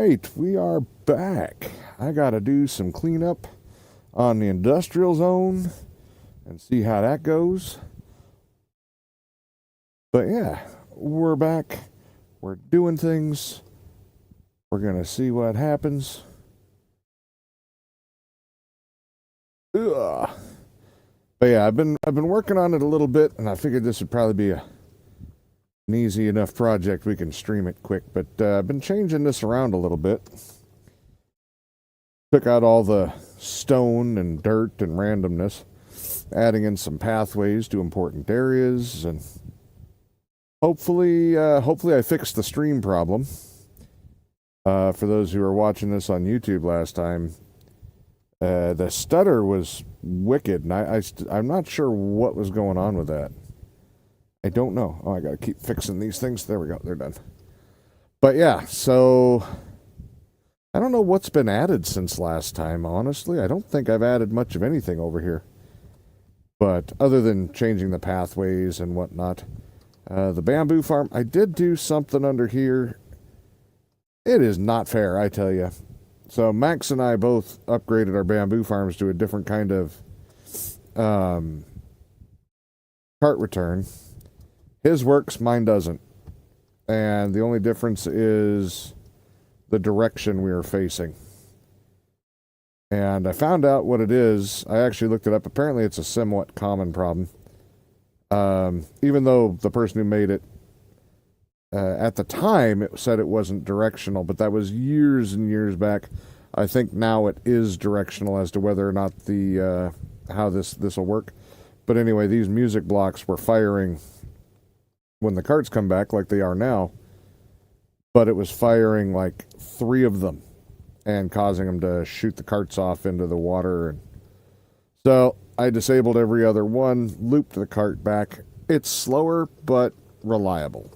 right, we are back. I gotta do some cleanup on the industrial zone and see how that goes. But yeah, we're back. We're doing things. We're gonna see what happens. Ugh. But yeah, I've been working on it a little bit, and I figured this would probably be an easy enough project we can stream it quick. But I've been changing this around a little bit. Took out all the stone and dirt and randomness, adding in some pathways to important areas, and hopefully I fixed the stream problem. For those who were watching this on YouTube last time, the stutter was wicked, and I'm not sure what was going on with that. I don't know. Oh, I gotta keep fixing these things. There we go. They're done. But yeah, so I don't know what's been added since last time, honestly. I don't think I've added much of anything over here. But other than changing the pathways and whatnot. The bamboo farm, I did do something under here. It is not fair, I tell you. So Max and I both upgraded our bamboo farms to a different kind of cart return. His works, mine doesn't. And the only difference is the direction we are facing. And I found out what it is. I actually looked it up. Apparently it's a somewhat common problem. Even though the person who made it, at the time, it said it wasn't directional, but that was years and years back. I think now it is directional as to whether or not the how this will work. But anyway, these music blocks were firing when the carts come back, like they are now. But it was firing like 3 of them and causing them to shoot the carts off into the water. And so I disabled every other one, looped the cart back. It's slower, but reliable.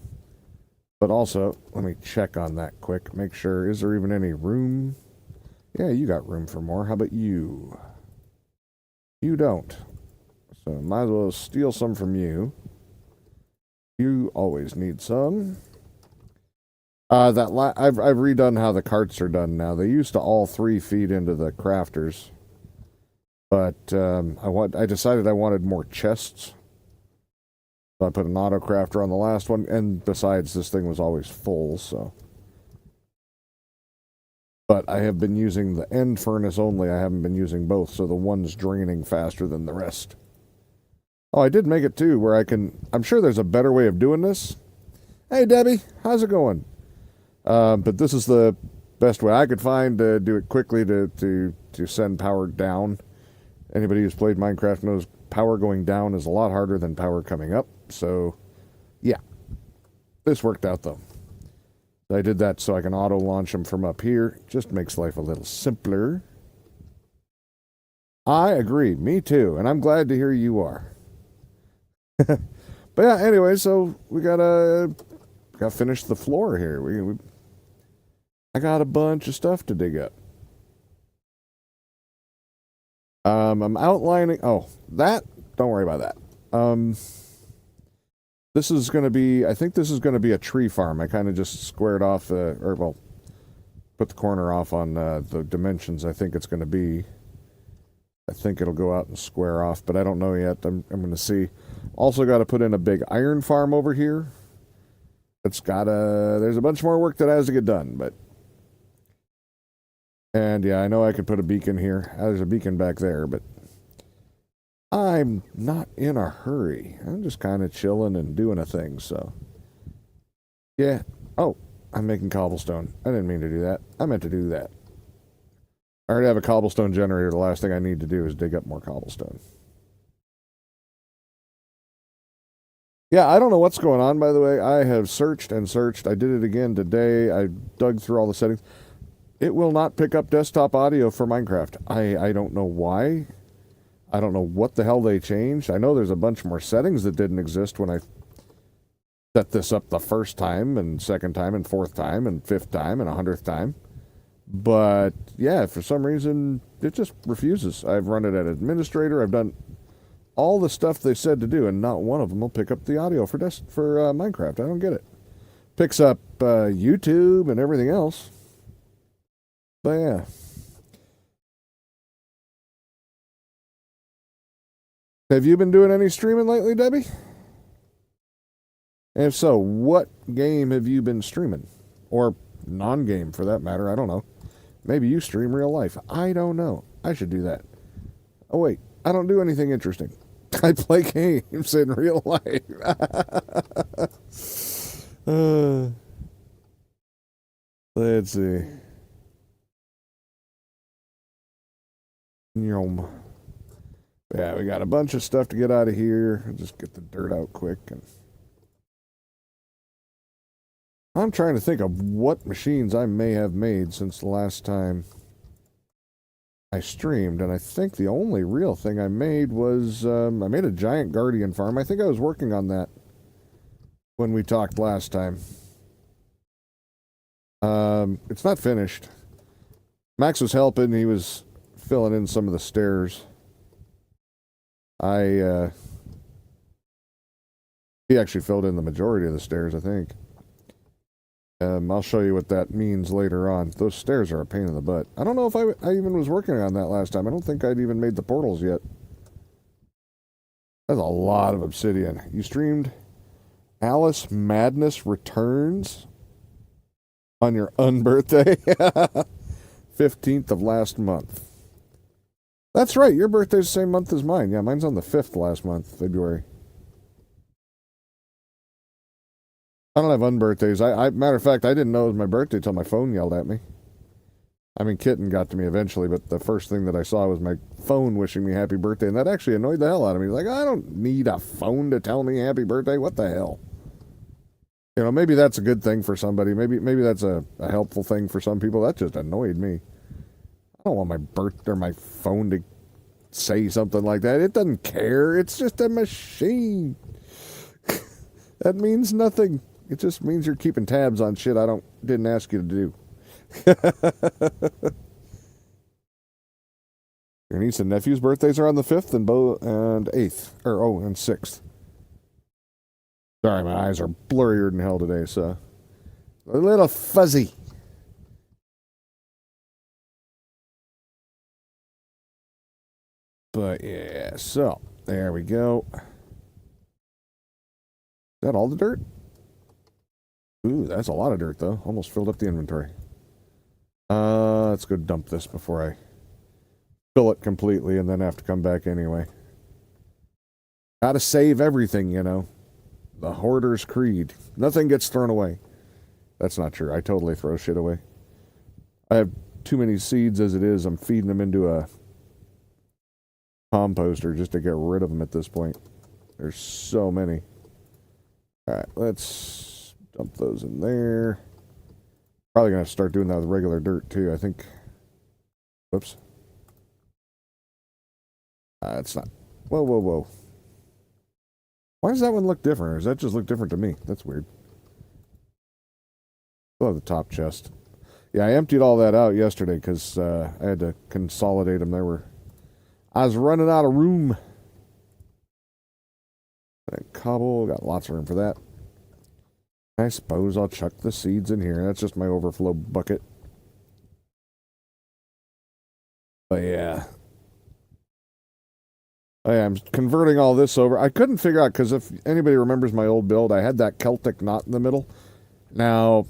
But also, let me check on that quick. Make sure, is there even any room? Yeah, you got room for more. How about you? You don't. So might as well steal some from you. You always need some. I've redone how the carts are done now. They used to all 3 feed into the crafters. But I decided I wanted more chests. So I put an auto crafter on the last one, and besides, this thing was always full, so. But I have been using the end furnace only. I haven't been using both, so the one's draining faster than the rest. Oh, I did make it too, where I'm sure there's a better way of doing this. Hey, Debbie, how's it going? But this is the best way I could find to do it quickly to send power down. Anybody who's played Minecraft knows power going down is a lot harder than power coming up. So, yeah. This worked out, though. I did that so I can auto-launch them from up here. Just makes life a little simpler. I agree. Me too. And I'm glad to hear you are. But yeah, anyway, so we gotta finish the floor here. I got a bunch of stuff to dig up. I'm outlining. Oh, that. Don't worry about that. This is going to be. I think this is going to be a tree farm. I kind of just squared off, put the corner off on the dimensions. I think it's going to be. I think it'll go out and square off, but I don't know yet. I'm going to see. Also, got to put in a big iron farm over here. It's got there's a bunch more work that has to get done, but. And yeah, I know I could put a beacon here. There's a beacon back there, but I'm not in a hurry. I'm just kind of chilling and doing a thing, so. Yeah. Oh, I'm making cobblestone. I didn't mean to do that. I meant to do that. I already have a cobblestone generator. The last thing I need to do is dig up more cobblestone. Yeah, I don't know what's going on, by the way. I have searched and searched. I did it again today. I dug through all the settings. It will not pick up desktop audio for Minecraft. I don't know why. I don't know what the hell they changed. I know there's a bunch more settings that didn't exist when I set this up the first time, and second time, and fourth time, and fifth time, and 100th time. But, yeah, for some reason, it just refuses. I've run it at administrator. I've done all the stuff they said to do, and not one of them will pick up the audio for Minecraft. I don't get it. Picks up YouTube and everything else. But yeah. Have you been doing any streaming lately, Debbie? And if so, what game have you been streaming? Or non-game, for that matter. I don't know. Maybe you stream real life. I don't know. I should do that. Oh, wait. I don't do anything interesting. I play games in real life. Let's see. Yum. Yeah, we got a bunch of stuff to get out of here. I'll just get the dirt out quick. And I'm trying to think of what machines I may have made since the last time I streamed, and I think the only real thing I made was I made a giant Guardian farm. I think I was working on that when we talked last time. It's not finished. Max was helping. He was filling in some of the stairs. He actually filled in the majority of the stairs, I think. I'll show you what that means later on. Those stairs are a pain in the butt. I don't know if I even was working on that last time. I don't think I'd even made the portals yet. That's a lot of obsidian. You streamed Alice Madness Returns on your unbirthday? 15th of last month. That's right. Your birthday's the same month as mine. Yeah, mine's on the 5th last month, February. I don't have unbirthdays. Matter of fact, I didn't know it was my birthday till my phone yelled at me. I mean, Kitten got to me eventually, but the first thing that I saw was my phone wishing me happy birthday, and that actually annoyed the hell out of me. Like, I don't need a phone to tell me happy birthday. What the hell? You know, maybe that's a good thing for somebody. Maybe that's a helpful thing for some people. That just annoyed me. I don't want my phone to say something like that. It doesn't care. It's just a machine. That means nothing. It just means you're keeping tabs on shit I didn't ask you to do. Your niece and nephew's birthdays are on the 5th and 8th. And 6th. Sorry, my eyes are blurrier than hell today, so a little fuzzy. But yeah, so there we go. Is that all the dirt? Ooh, that's a lot of dirt, though. Almost filled up the inventory. Let's go dump this before I fill it completely and then have to come back anyway. Gotta save everything, you know. The hoarder's creed. Nothing gets thrown away. That's not true. I totally throw shit away. I have too many seeds as it is. I'm feeding them into a composter just to get rid of them at this point. There's so many. Alright, let's dump those in there. Probably going to start doing that with regular dirt, too, I think. Whoops. It's not. Whoa, whoa, whoa. Why does that one look different? Or does that just look different to me? That's weird. Still have the top chest. Yeah, I emptied all that out yesterday because I had to consolidate them. I was running out of room. And cobble, got lots of room for that. I suppose I'll chuck the seeds in here. That's just my overflow bucket. But yeah. I am converting all this over. I couldn't figure out, because if anybody remembers my old build, I had that Celtic knot in the middle. Now,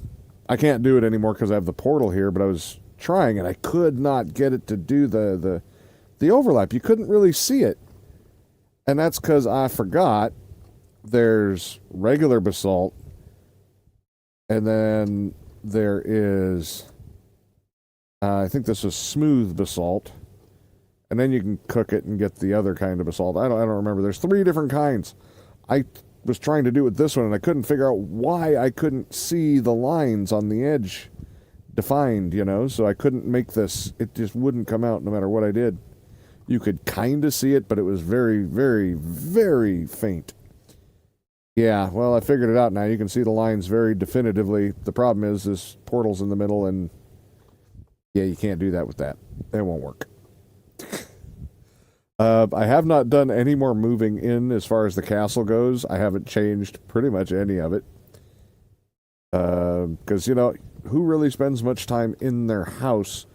I can't do it anymore because I have the portal here, but I was trying, and I could not get it to do the overlap. You couldn't really see it. And that's because I forgot there's regular basalt, and then there is, I think this is smooth basalt. And then you can cook it and get the other kind of basalt. I don't remember. There's 3 different kinds. I was trying to do it with this one, and I couldn't figure out why I couldn't see the lines on the edge defined, you know? So I couldn't make this. It just wouldn't come out no matter what I did. You could kind of see it, but it was very, very, very faint. Yeah, well, I figured it out now. You can see the lines very definitively. The problem is this portal's in the middle, and yeah, you can't do that with that. It won't work. I have not done any more moving in as far as the castle goes. I haven't changed pretty much any of it. Because, you know, who really spends much time in their house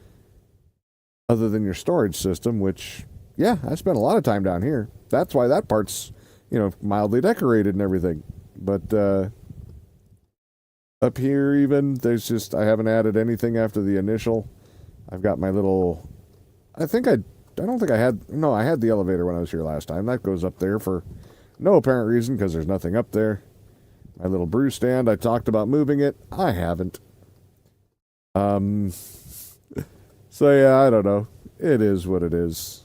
other than your storage system, which, yeah, I spent a lot of time down here. That's why that part's, mildly decorated and everything. But up here even, I haven't added anything after the initial. I've got my little, I don't think I had, no, I had the elevator when I was here last time. That goes up there for no apparent reason because there's nothing up there. My little brew stand, I talked about moving it. I haven't. So yeah, I don't know. It is what it is.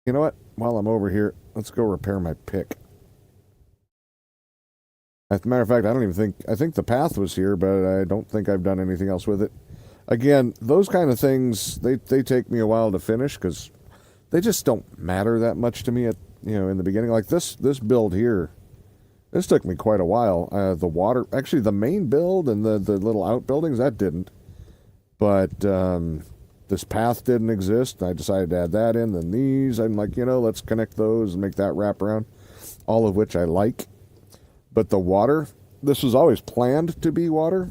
You know what? While I'm over here, let's go repair my pick. As a matter of fact, I think the path was here, but I don't think I've done anything else with it. Again, those kind of things, they take me a while to finish because they just don't matter that much to me in the beginning. Like this build here, this took me quite a while. The water, actually the main build and the little outbuildings, that didn't. But this path didn't exist. I decided to add that in. Then these, I'm like, let's connect those and make that wrap around. All of which I like. But the water, this was always planned to be water.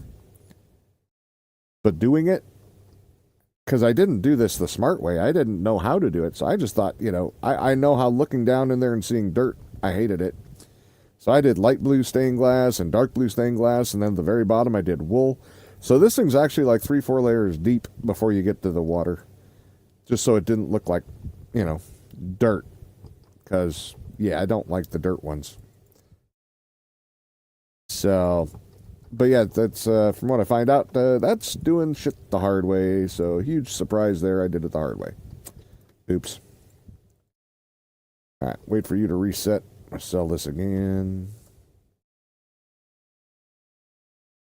But doing it, because I didn't do this the smart way. I didn't know how to do it. So I just thought, I know how looking down in there and seeing dirt, I hated it. So I did light blue stained glass and dark blue stained glass. And then at the very bottom, I did wool. So this thing's actually like 3-4 layers deep before you get to the water. Just so it didn't look like, dirt. Because, yeah, I don't like the dirt ones. So, but yeah, that's, from what I find out, that's doing shit the hard way. So, huge surprise there. I did it the hard way. Oops. All right, wait for you to reset. I'll sell this again.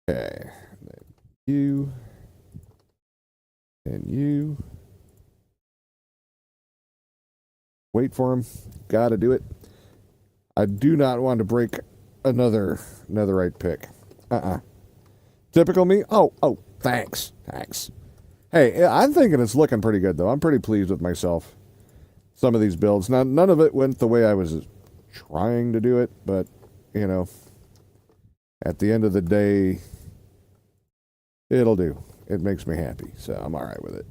Okay. You. And you. Wait for him. Gotta do it. I do not want to break another netherite pick. Typical me. Oh, thanks. Hey, I'm thinking it's looking pretty good though. I'm pretty pleased with myself. Some of these builds. Now, none of it went the way I was trying to do it, but at the end of the day, it'll do. It makes me happy, so I'm all right with it.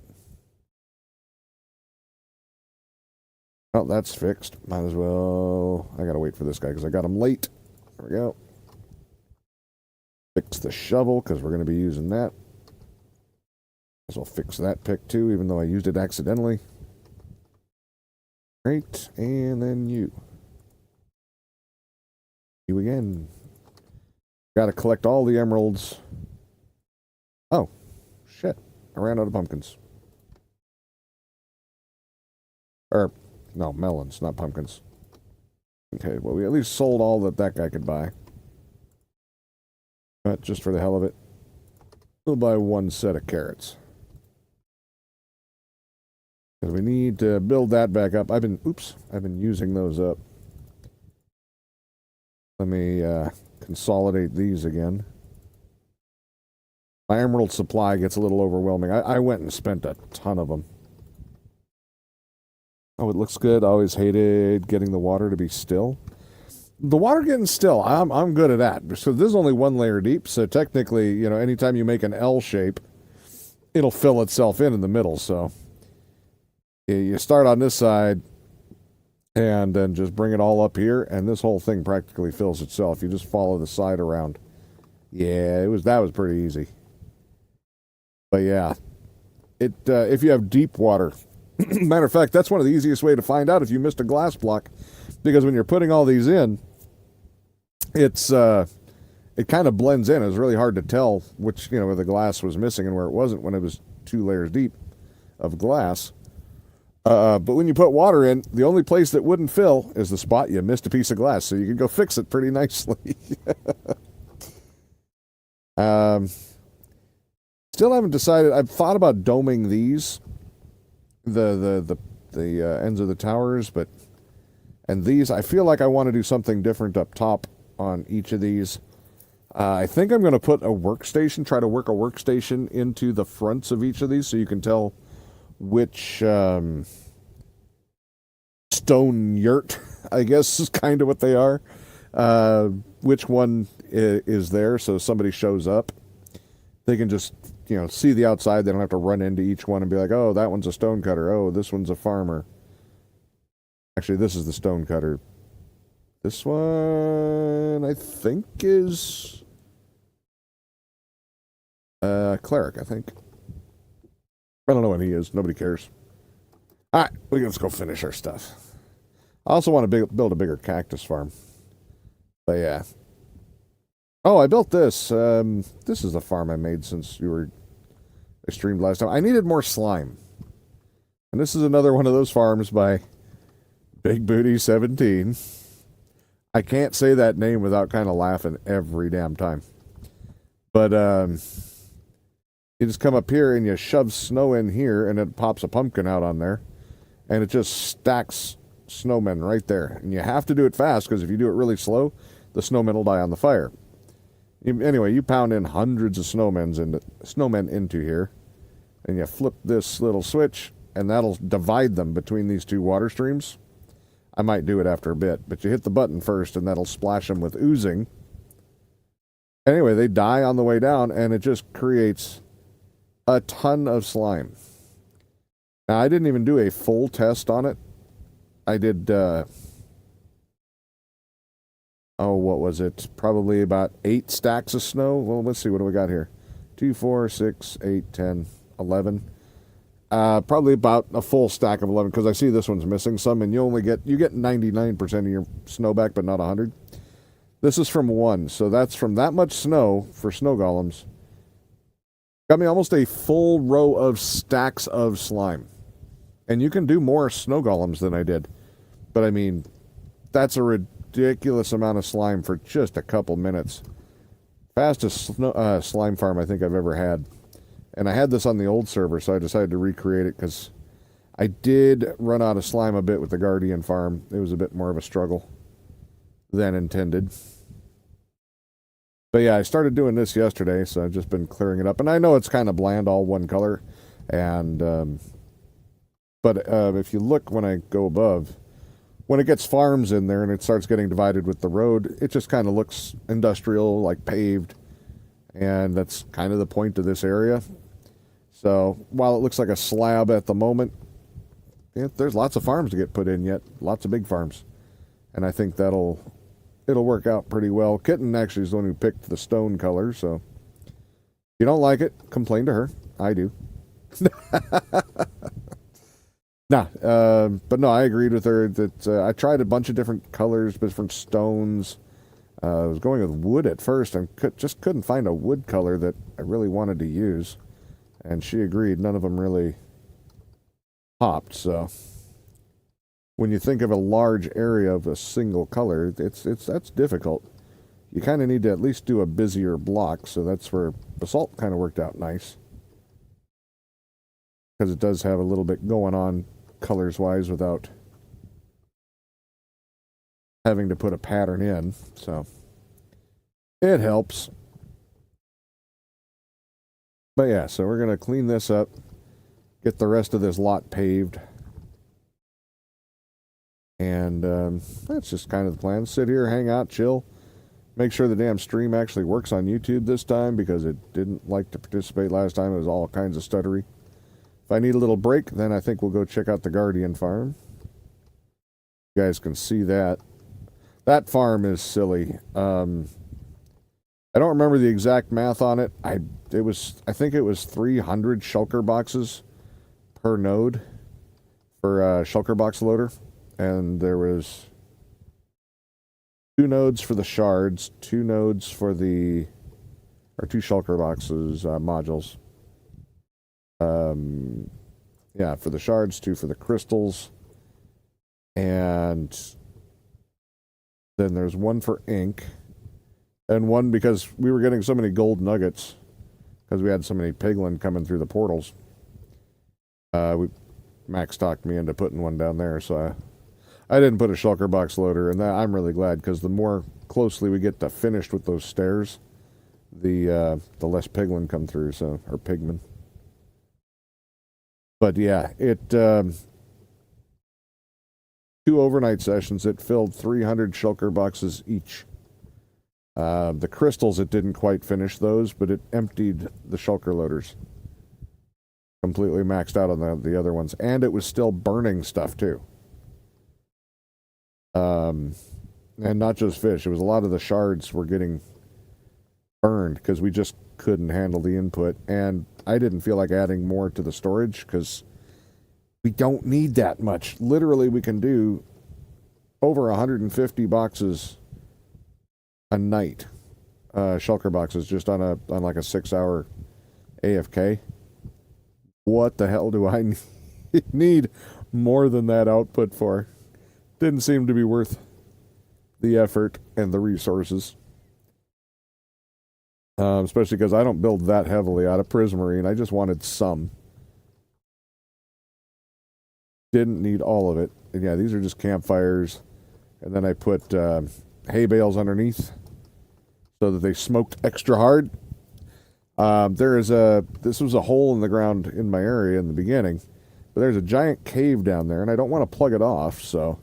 Oh, that's fixed. Might as well. I gotta wait for this guy because I got him late. There we go. Fix the shovel because we're going to be using that. As well fix that pick too, even though I used it accidentally. Great, and then you. You again. Got to collect all the emeralds. Oh, shit. I ran out of pumpkins. Or, no, melons, not pumpkins. Okay, well, we at least sold all that guy could buy. But just for the hell of it, we'll buy one set of carrots. Because we need to build that back up. I've been using those up. Let me consolidate these again. My emerald supply gets a little overwhelming. I went and spent a ton of them. Oh, it looks good. I always hated getting the water to be still. The water getting still, I'm good at that. So this is only one layer deep, so technically, anytime you make an L shape, it'll fill itself in the middle, so you start on this side and then just bring it all up here, and this whole thing practically fills itself. You just follow the side around. Yeah, that was pretty easy. But yeah, if you have deep water, matter of fact, that's one of the easiest way to find out if you missed a glass block, because when you're putting all these in, it kind of blends in. It's really hard to tell which, where the glass was missing and where it wasn't when it was 2 layers deep of glass. But when you put water in, the only place that wouldn't fill is the spot you missed a piece of glass, so you can go fix it pretty nicely. Still haven't decided. I've thought about doming these, the ends of the towers, and these, I feel like I want to do something different up top on each of these. I think I'm going to put a workstation, try to work a workstation into the fronts of each of these so you can tell which stone yurt, I guess, is kind of what they are. Which one is there, so somebody shows up, they can just, see the outside. They don't have to run into each one and be like, oh, that one's a stone cutter. Oh, this one's a farmer. Actually, this is the stone cutter. This one, I think, is cleric, I think. I don't know what he is. Nobody cares. All right, let's go finish our stuff. I also want to build a bigger cactus farm. But yeah. Oh, I built this. This is the farm I made since I streamed last time. I needed more slime. And this is another one of those farms by Big Booty 17. I can't say that name without kind of laughing every damn time. But you just come up here and you shove snow in here and it pops a pumpkin out on there. And it just stacks snowmen right there. And you have to do it fast because if you do it really slow, the snowmen will die on the fire. Anyway, you pound in hundreds of snowmen into here. And you flip this little switch and that'll divide them between these two water streams. I might do it after a bit, but you hit the button first and that'll splash them with oozing. Anyway, they die on the way down and it just creates a ton of slime. Now, I didn't even do a full test on it. I did, what was it? Probably about 8 stacks of snow. Well, let's see, what do we got here? 2, 4, 6, 8, 10, 11. Probably about a full stack of 11 because I see this one's missing some, and you get 99% of your snow back, but not 100. This is from 1, so that's from that much snow for snow golems. Got me almost a full row of stacks of slime, and you can do more snow golems than I did, but I mean, that's a ridiculous amount of slime for just a couple minutes. Fastest slime farm I think I've ever had. And I had this on the old server, so I decided to recreate it because I did run out of slime a bit with the Guardian farm. It was a bit more of a struggle than intended. But yeah, I started doing this yesterday, so I've just been clearing it up. And I know it's kind of bland, all one color. And but if you look when I go above, when it gets farms in there and it starts getting divided with the road, it just kind of looks industrial, like paved. And that's kind of the point of this area. So while it looks like a slab at the moment, there's lots of farms to get put in yet. Lots of big farms. And I think it'll work out pretty well. Kitten actually is the one who picked the stone color. So if you don't like it, complain to her. I do. But no, I agreed with her that I tried a bunch of different colors, different stones. I was going with wood at first and just couldn't find a wood color that I really wanted to use. And she agreed. None of them really popped. So when you think of a large area of a single color, that's difficult. You kind of need to at least do a busier block. So that's where basalt kind of worked out nice. Because it does have a little bit going on colors-wise without having to put a pattern in, so it helps. But yeah, so we're going to clean this up, get the rest of this lot paved, and that's just kind of the plan. Sit here, hang out, chill, make sure the damn stream actually works on YouTube this time because it didn't like to participate last time. It was all kinds of stuttery. If I need a little break, then I think we'll go check out the Guardian farm. You guys can see that. That farm is silly. I don't remember the exact math on it. I think it was 300 shulker boxes per node for a shulker box loader, and there was 2 nodes for the shards, 2 nodes for the 2 shulker boxes modules. Yeah, for the shards, 2 for the crystals, and then there's 1 for ink, and 1 because we were getting so many gold nuggets because we had so many piglin coming through the portals. Max talked me into putting 1 down there, so I didn't put a shulker box loader, and I'm really glad because the more closely we get to finished with those stairs, the less piglin come through, or pigmen. But yeah, 2 overnight sessions, it filled 300 shulker boxes each. The crystals, it didn't quite finish those, but it emptied the shulker loaders. completely maxed out on the other ones, and it was still burning stuff too. And not just fish. It was a lot of the shards were getting burned because we just couldn't handle the input, and I didn't feel like adding more to the storage because we don't need that much. Literally, we can do over 150 boxes a night, shulker boxes, just on like a 6-hour AFK. What the hell do I need more than that output for? Didn't seem to be worth the effort and the resources. Especially because I don't build that heavily out of Prismarine. I just wanted some. Didn't need all of it. And yeah, these are just campfires. And then I put hay bales underneath so that they smoked extra hard. This was a hole in the ground in my area in the beginning. But there's a giant cave down there, and I don't want to plug it off, so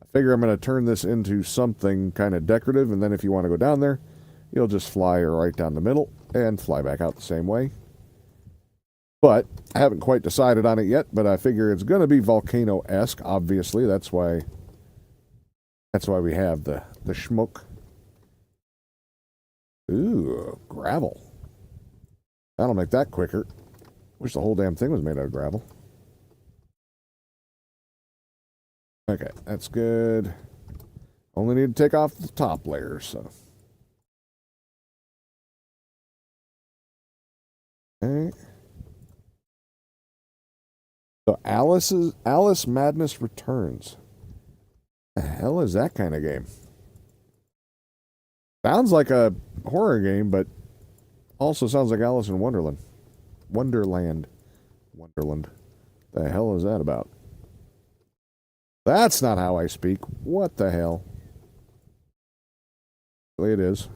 I figure I'm going to turn this into something kind of decorative, and then if you want to go down there, you'll just fly right down the middle and fly back out the same way. But I haven't quite decided on it yet, but I figure it's going to be volcano-esque, obviously. That's why we have the smoke. Ooh, gravel. That'll make that quicker. Wish the whole damn thing was made out of gravel. Okay, that's good. Only need to take off the top layer, so. Okay. So Alice Madness Returns. The hell is that kind of game? Sounds like a horror game, but also sounds like Alice in Wonderland. Wonderland. The hell is that about? That's not how I speak. What the hell? It is.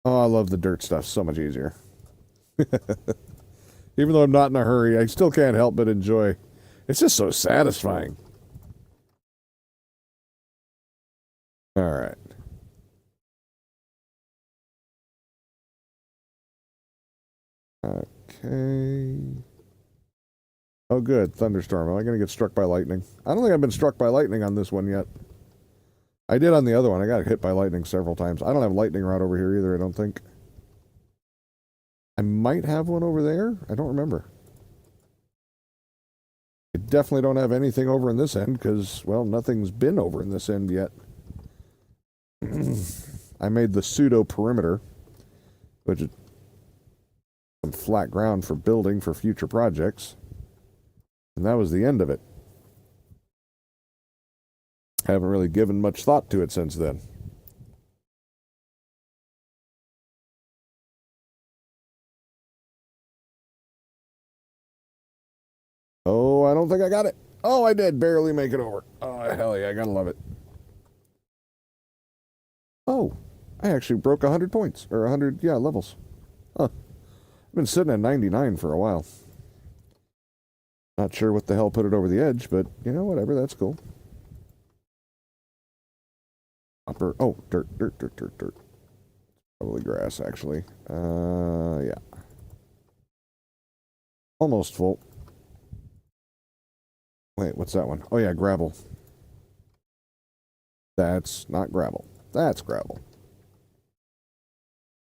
Oh, I love the dirt stuff. So much easier. Even though I'm not in a hurry, I still can't help but enjoy. It's just so satisfying. All right. Okay. Oh, good. Thunderstorm. Am I going to get struck by lightning? I don't think I've been struck by lightning on this one yet. I did on the other one. I got hit by lightning several times. I don't have lightning rod over here either, I don't think. I might have one over there. I don't remember. I definitely don't have anything over in this end because, well, nothing's been over in this end yet. I made the pseudo perimeter, which is some flat ground for building for future projects. And that was the end of it. Haven't really given much thought to it since then. Oh, I don't think I got it. Oh, I did barely make it over. Oh, hell yeah, I gotta love it. Oh, I actually broke 100 points. Or 100, yeah, levels. Huh. I've been sitting at 99 for a while. Not sure what the hell put it over the edge, but, you know, whatever, that's cool. Upper, oh, dirt. Probably grass, actually. Yeah. Almost full. Wait, what's that one? Oh, yeah, gravel. That's not gravel. That's gravel.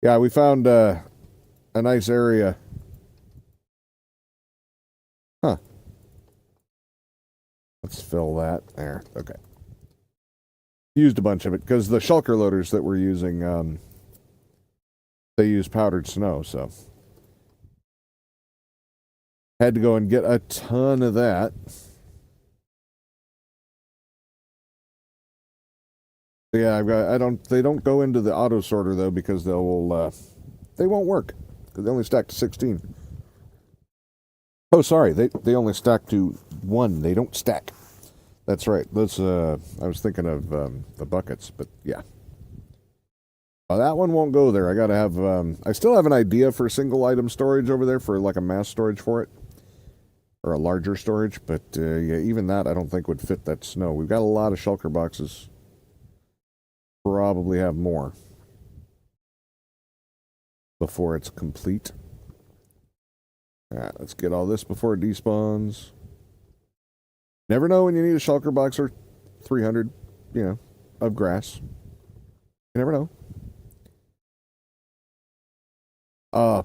Yeah, we found a nice area. Huh. Let's fill that. There. Okay. Used a bunch of it because the shulker loaders that we're using, they use powdered snow, so had to go and get a ton of that. But yeah, they don't go into the auto sorter though because they won't work because they only stack to 16. Oh, sorry, they only stack to 1. They don't stack. That's right. Those I was thinking of the buckets, but yeah. That one won't go there. I gotta have. I still have an idea for single item storage over there for like a mass storage for it, or a larger storage. But yeah, even that I don't think would fit that snow. We've got a lot of shulker boxes. Probably have more. before it's complete. Alright, let's get all this before it despawns. Never know when you need a shulker box or 300, of grass. You never know.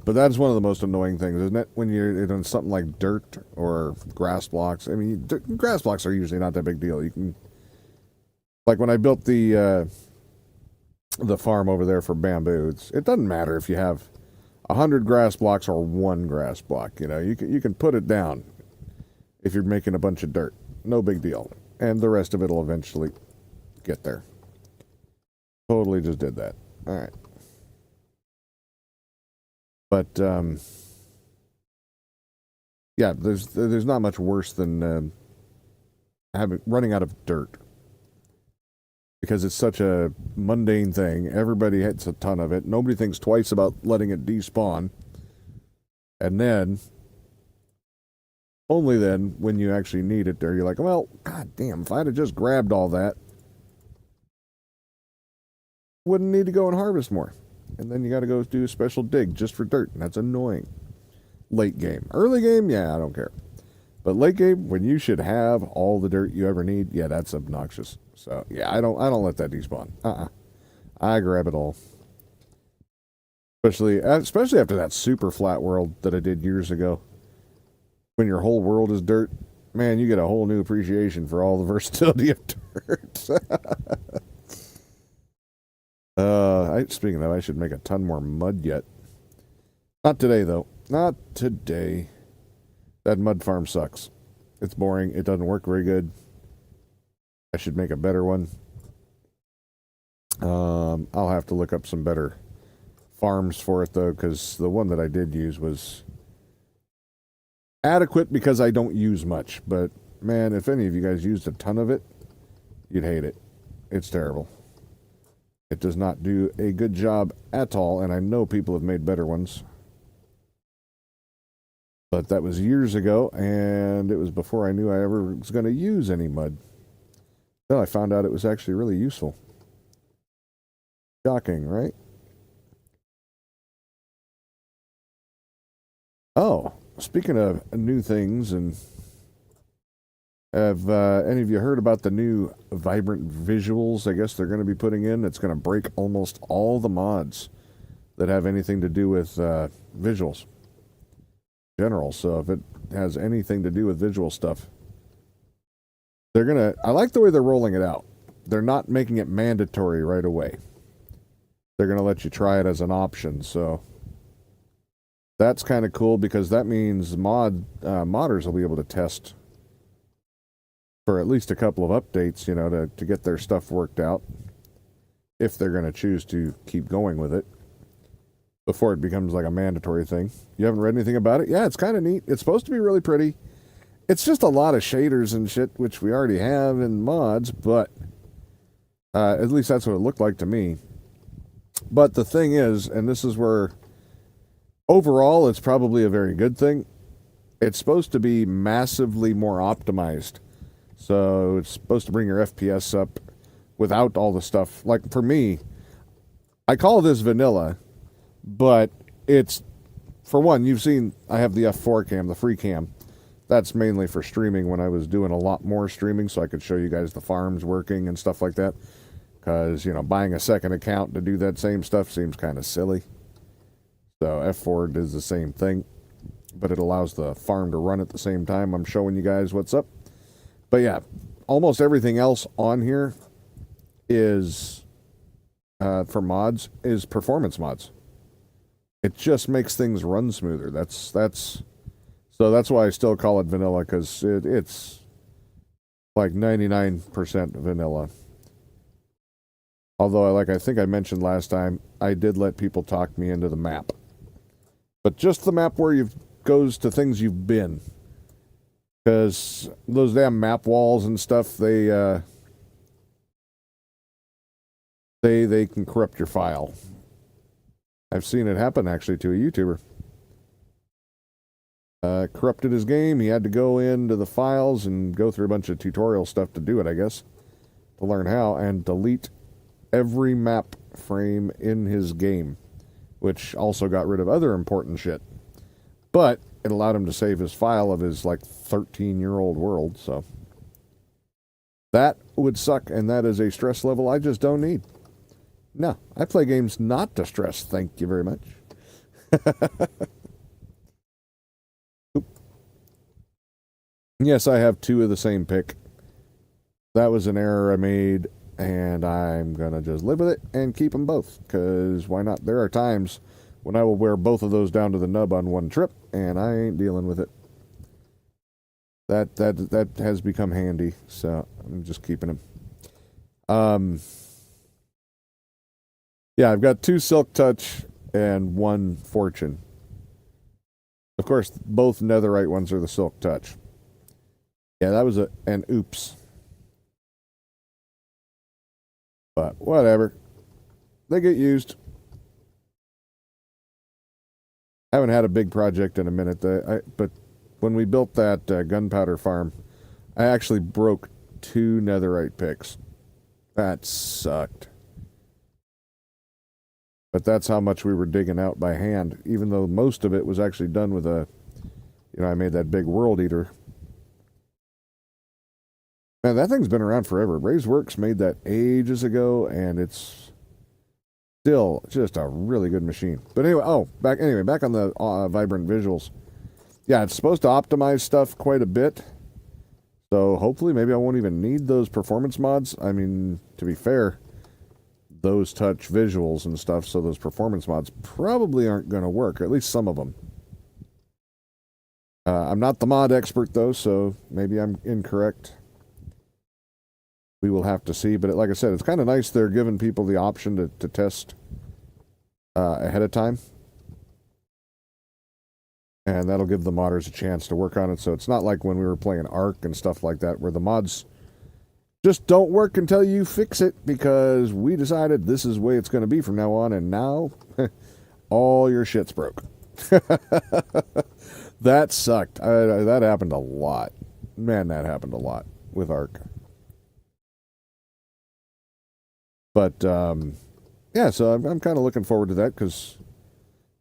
But that's one of the most annoying things, isn't it? When you're in something like dirt or grass blocks. I mean, grass blocks are usually not that big deal. You can, like when I built the farm over there for bamboo, it doesn't matter if you have 100 grass blocks or 1 grass block. You can put it down if you're making a bunch of dirt. No big deal. And the rest of it will eventually get there. Totally just did that. All right. But yeah, there's not much worse than running out of dirt, because it's such a mundane thing. Everybody hits a ton of it. Nobody thinks twice about letting it despawn. And then, only then, when you actually need it there, you're like, well, god damn, if I'd have just grabbed all that, wouldn't need to go and harvest more. And then you got to go do a special dig just for dirt, and that's annoying. Late game. Early game, yeah, I don't care. But late game, when you should have all the dirt you ever need, yeah, that's obnoxious. So yeah, I don't let that despawn. I grab it all. Especially after that super flat world that I did years ago. When your whole world is dirt, man, you get a whole new appreciation for all the versatility of dirt. Speaking of, I should make a ton more mud yet. Not today, though. Not today. That mud farm sucks. It's boring. It doesn't work very good. I should make a better one. I'll have to look up some better farms for it, though, because the one that I did use was adequate because I don't use much. But, man, if any of you guys used a ton of it, you'd hate it. It's terrible. It does not do a good job at all, and I know people have made better ones. But that was years ago, and it was before I knew I ever was going to use any mud. Then I found out it was actually really useful. Shocking, right? Oh, speaking of new things, and have any of you heard about the new vibrant visuals I guess they're going to be putting in? It's going to break almost all the mods that have anything to do with visuals. General, so if it has anything to do with visual stuff, they're going to... I like the way they're rolling it out. They're not making it mandatory right away. They're going to let you try it as an option, so that's kind of cool, because that means modders will be able to test for at least a couple of updates, to get their stuff worked out, if they're going to choose to keep going with it, before it becomes like a mandatory thing. You haven't read anything about it? Yeah, it's kind of neat. It's supposed to be really pretty. It's just a lot of shaders and shit, which we already have in mods, but at least that's what it looked like to me. But the thing is, and this is where overall it's probably a very good thing, it's supposed to be massively more optimized. So it's supposed to bring your FPS up without all the stuff. Like for me, I call this vanilla, but it's, for one, you've seen I have the F4 cam, the free cam. That's mainly for streaming when I was doing a lot more streaming, so I could show you guys the farms working and stuff like that. Because, buying a second account to do that same stuff seems kind of silly. So F4 does the same thing, but it allows the farm to run at the same time I'm showing you guys what's up. But yeah, almost everything else on here is, for mods, is performance mods. It just makes things run smoother. So that's why I still call it vanilla, because it's like 99% vanilla. Although, I think I mentioned last time, I did let people talk me into the map. But just the map where goes to things you've been. Because those damn map walls and stuff, they can corrupt your file. I've seen it happen, actually, to a YouTuber. Corrupted his game. He had to go into the files and go through a bunch of tutorial stuff to do it, I guess. To learn how, and delete every map frame in his game. which also got rid of other important shit. But it allowed him to save his file of his like 13-year-old world, so that would suck, and that is a stress level I just don't need. No, I play games not to stress, thank you very much. Yes, I have two of the same pick. That was an error I made, and I'm going to just live with it and keep them both, because why not? There are times when I will wear both of those down to the nub on one trip, and I ain't dealing with it. That has become handy, so I'm just keeping them. Yeah, I've got 2 Silk Touch and 1 Fortune. Of course, both Netherite ones are the Silk Touch. Yeah, that was an oops. But whatever. They get used. Haven't had a big project in a minute, but when we built that gunpowder farm, I actually broke 2 Netherite picks. That sucked. But that's how much we were digging out by hand, even though most of it was actually done with I made that big World Eater. Man, that thing's been around forever. RaiseWorks made that ages ago, and it's still just a really good machine. But anyway, back on the Vibrant Visuals. Yeah, it's supposed to optimize stuff quite a bit. So hopefully maybe I won't even need those performance mods. I mean, to be fair, those touch visuals and stuff, so those performance mods probably aren't going to work, or at least some of them. I'm not the mod expert, though, so maybe I'm incorrect. We will have to see, but like I said, it's kind of nice they're giving people the option to test ahead of time. And that'll give the modders a chance to work on it, so it's not like when we were playing Ark and stuff like that, where the mods just don't work until you fix it, because we decided this is the way it's going to be from now on, and now all your shit's broke. That sucked. That happened a lot. Man, that happened a lot with Ark. But, yeah, so I'm kind of looking forward to that, because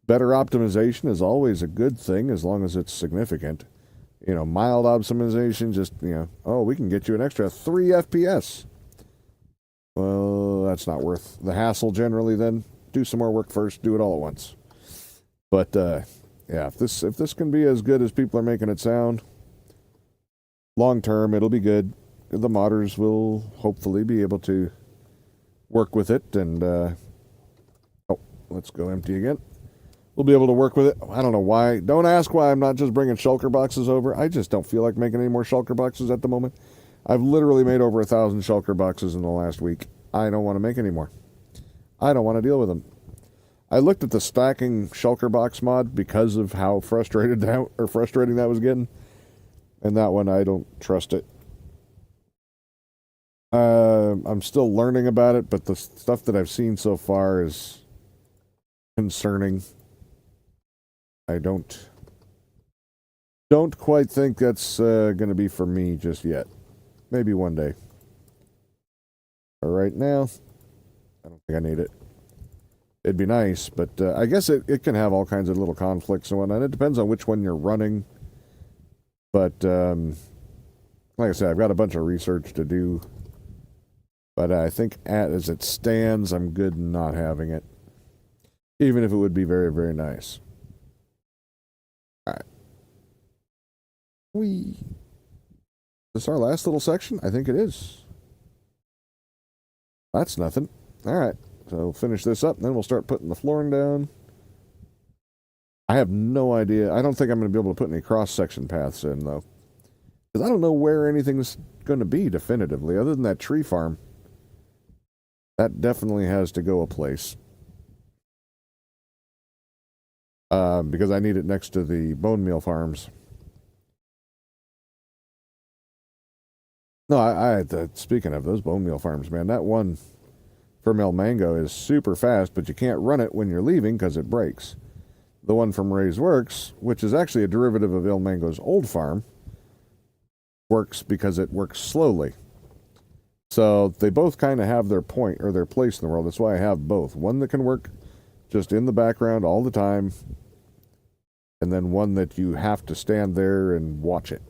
better optimization is always a good thing, as long as it's significant. Mild optimization, just, we can get you an extra 3 FPS. Well, that's not worth the hassle generally then. Do some more work first, do it all at once. But, yeah, if this can be as good as people are making it sound, long term, it'll be good. The modders will hopefully be able to work with it, and let's go empty again. We'll be able to work with it. I don't know why. Don't ask why I'm not just bringing shulker boxes over. I just don't feel like making any more shulker boxes at the moment. I've literally made over 1,000 shulker boxes in the last week. I don't want to make any more. I don't want to deal with them. I looked at the stacking shulker box mod because of how frustrating that was getting, and that one I don't trust it. I'm still learning about it, but the stuff that I've seen so far is concerning. I don't quite think that's going to be for me just yet. Maybe one day. But right now, I don't think I need it. It'd be nice, but I guess it can have all kinds of little conflicts and whatnot. It depends on which one you're running. But, like I said, I've got a bunch of research to do. But I think as it stands, I'm good not having it. Even if it would be very, very nice. Alright. Is this our last little section? I think it is. That's nothing. Alright. So we'll finish this up, and then we'll start putting the flooring down. I have no idea. I don't think I'm going to be able to put any cross-section paths in, though. Because I don't know where anything's going to be definitively, other than that tree farm. That definitely has to go a place. Because I need it next to the bone meal farms. No, speaking of those bone meal farms, man, that one from El Mango is super fast, but you can't run it when you're leaving because it breaks. The one from RaiseWorks, which is actually a derivative of El Mango's old farm, works because it works slowly. So they both kind of have their point or their place in the world. That's why I have both. One that can work just in the background all the time, and then one that you have to stand there and watch it.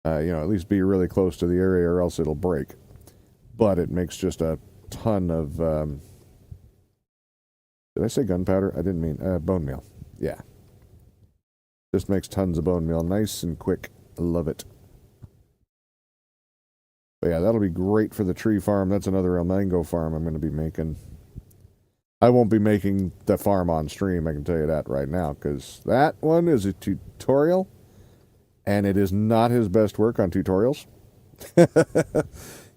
At least be really close to the area or else it'll break. But it makes just a ton of, did I say gunpowder? I didn't mean, bone meal. Yeah. Just makes tons of bone meal. Nice and quick. I love it. But yeah, that'll be great for the tree farm. That's another El Mango farm I'm going to be making. I won't be making the farm on stream, I can tell you that right now, because that one is a tutorial, and it is not his best work on tutorials.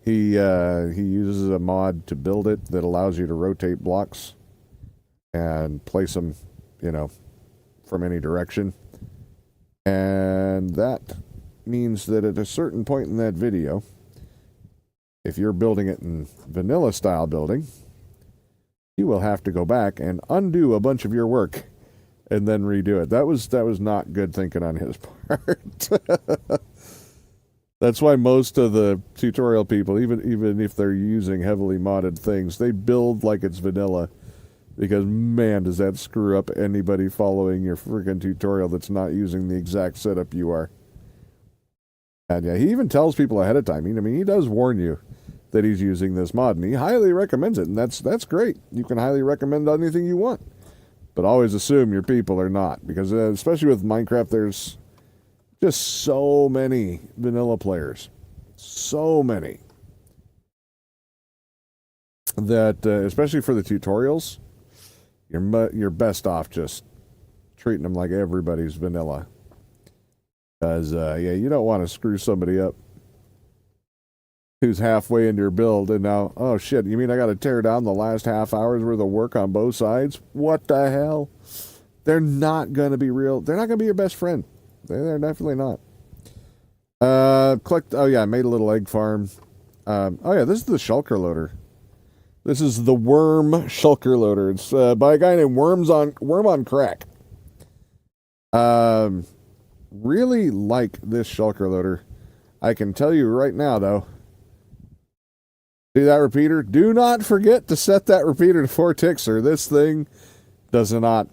He uses a mod to build it that allows you to rotate blocks and place them, from any direction. And that means that at a certain point in that video, if you're building it in vanilla style building, you will have to go back and undo a bunch of your work and then redo it. That was not good thinking on his part. That's why most of the tutorial people, even if they're using heavily modded things, they build like it's vanilla. Because, man, does that screw up anybody following your freaking tutorial that's not using the exact setup you are. And yeah, he even tells people ahead of time. He does warn you that he's using this mod, and he highly recommends it, and that's great. You can highly recommend anything you want. But always assume your people are not, because especially with Minecraft, there's just so many vanilla players. So many. That, especially for the tutorials, you're best off just treating them like everybody's vanilla. Because, you don't want to screw somebody up who's halfway into your build and now, oh shit, you mean I got to tear down the last half hour's worth of work on both sides? What the hell? They're not going to be real. They're not going to be your best friend. They're definitely not. I made a little egg farm. This is the shulker loader. This is the worm shulker loader. It's by a guy named Worm on Crack. Really like this shulker loader. I can tell you right now, though. See that repeater? Do not forget to set that repeater to 4 ticks, or this thing does not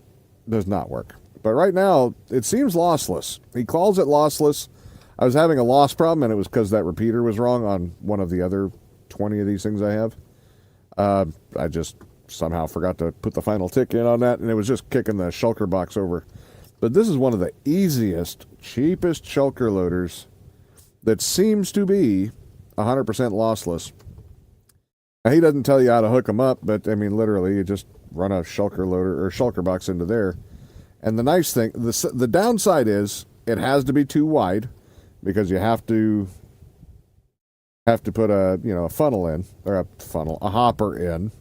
work. But right now, it seems lossless. He calls it lossless. I was having a loss problem, and it was because that repeater was wrong on one of the other 20 of these things I have. I just somehow forgot to put the final tick in on that, and it was just kicking the shulker box over. But this is one of the easiest, cheapest shulker loaders that seems to be 100% lossless. Now, he doesn't tell you how to hook them up, but literally, you just run a shulker loader or shulker box into there. And the nice thing, the downside is it has to be too wide because you have to put a funnel in, or a hopper in.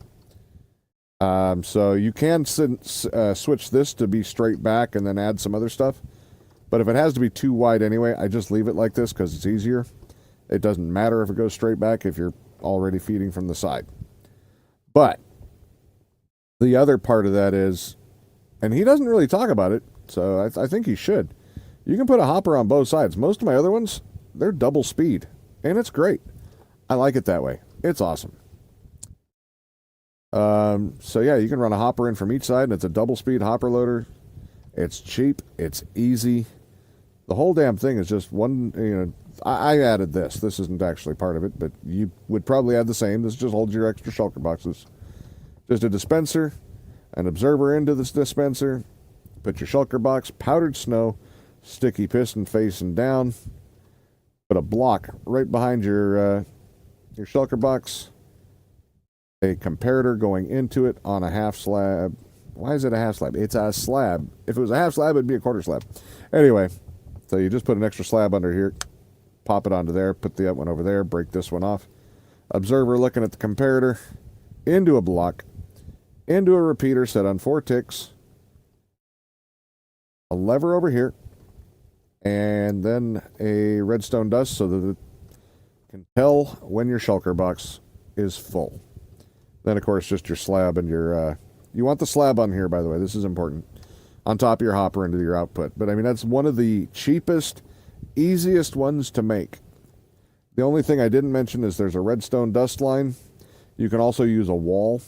So you can switch this to be straight back and then add some other stuff. But if it has to be too wide anyway, I just leave it like this because it's easier. It doesn't matter if it goes straight back if you're already feeding from the side. But the other part of that is, and he doesn't really talk about it, so I think he should. You can put a hopper on both sides. Most of my other ones, they're double speed, and it's great. I like it that way. It's awesome. So yeah, you can run a hopper in from each side, and it's a double speed hopper loader. It's cheap. It's easy. The whole damn thing is just one, I added this. This isn't actually part of it, but you would probably add the same. This just holds your extra shulker boxes. Just a dispenser, an observer into this dispenser, put your shulker box, powdered snow, sticky piston facing down, put a block right behind your shulker box, a comparator going into it on a half slab. Why is it a half slab? It's a slab. If it was a half slab, it'd be a quarter slab. Anyway, so you just put an extra slab under here, pop it onto there, put the other one over there, break this one off. Observer looking at the comparator, into a block, into a repeater set on 4 ticks, a lever over here, and then a redstone dust so that it can tell when your shulker box is full. Then, of course, just your slab and your... you want the slab on here, by the way. This is important. On top of your hopper into your output. But, that's one of the cheapest, easiest ones to make. The only thing I didn't mention is there's a redstone dust line. You can also use a wall.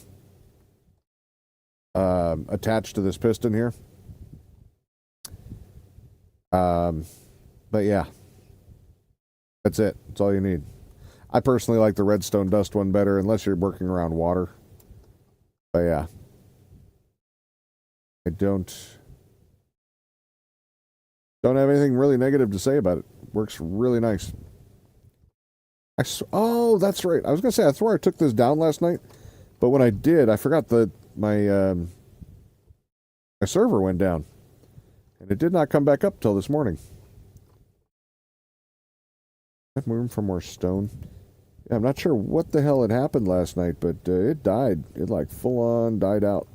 attached to this piston here. But yeah, that's it. That's all you need. I personally like the Redstone Dust one better, unless you're working around water. But yeah, I don't have anything really negative to say about it. Works really nice. Oh, that's right. I was gonna say I swore I took this down last night, but when I did, I forgot that my server went down, and it did not come back up till this morning. I have room for more stone. Yeah, I'm not sure what the hell had happened last night, but it died. It like full on died out.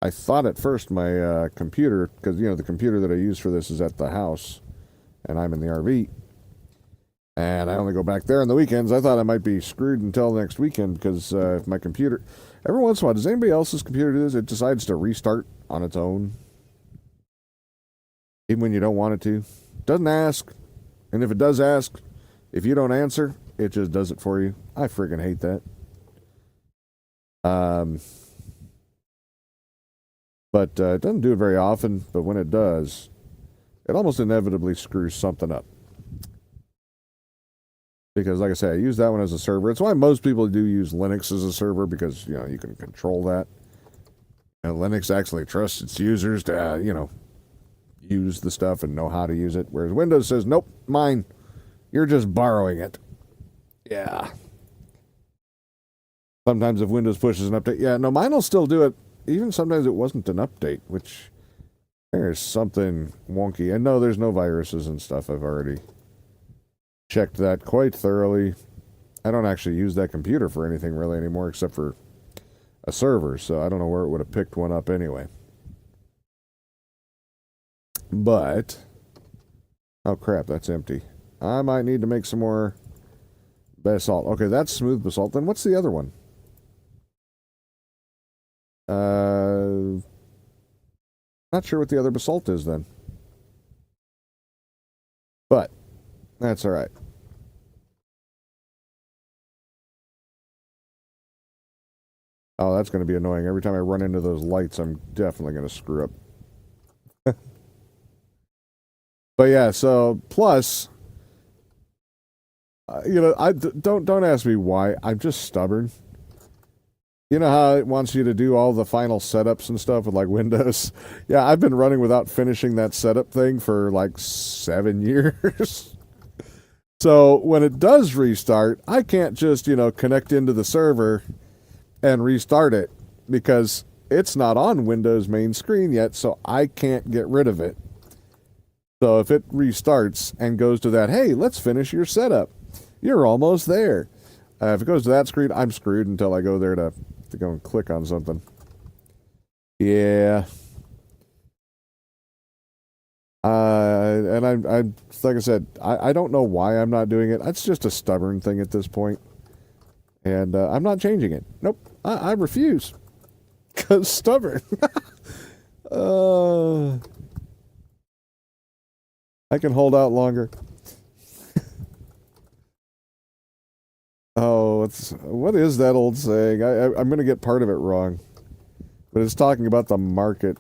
I thought at first my computer, because the computer that I use for this is at the house, and I'm in the RV, and I only go back there on the weekends. I thought I might be screwed until next weekend because if my computer, every once in a while, does anybody else's computer do this? It decides to restart on its own, even when you don't want it to. Doesn't ask, and if it does ask, if you don't answer, it just does it for you. I freaking hate that. But it doesn't do it very often, but when it does, it almost inevitably screws something up. Because, like I say, I use that one as a server. It's why most people do use Linux as a server, because, you can control that. And Linux actually trusts its users to, use the stuff and know how to use it. Whereas Windows says, nope, mine. You're just borrowing it. Yeah. Sometimes if Windows pushes an update, yeah, no, mine will still do it. Even sometimes it wasn't an update, which there's something wonky. And no, there's no viruses and stuff. I've already checked that quite thoroughly. I don't actually use that computer for anything really anymore except for a server, so I don't know where it would have picked one up anyway. But, oh crap, that's empty. I might need to make some more basalt. Okay, that's smooth basalt. Then what's the other one? Not sure what the other basalt is then. But, that's alright. Oh, that's going to be annoying. Every time I run into those lights, I'm definitely going to screw up. But yeah, so, plus, don't ask me why. I'm just stubborn. You know how it wants you to do all the final setups and stuff with like Windows? Yeah, I've been running without finishing that setup thing for like 7 years. So when it does restart, I can't just, connect into the server and restart it because it's not on Windows main screen yet, so I can't get rid of it. So if it restarts and goes to that, hey, let's finish your setup, you're almost there. If it goes to that screen, I'm screwed until I go there to go and click on something. Yeah. And I'm like I said, I don't know why I'm not doing it. It's just a stubborn thing at this point. And I'm not changing it. Nope. I refuse. Because stubborn. I can hold out longer. Oh, what is that old saying? I'm going to get part of it wrong. But it's talking about the market.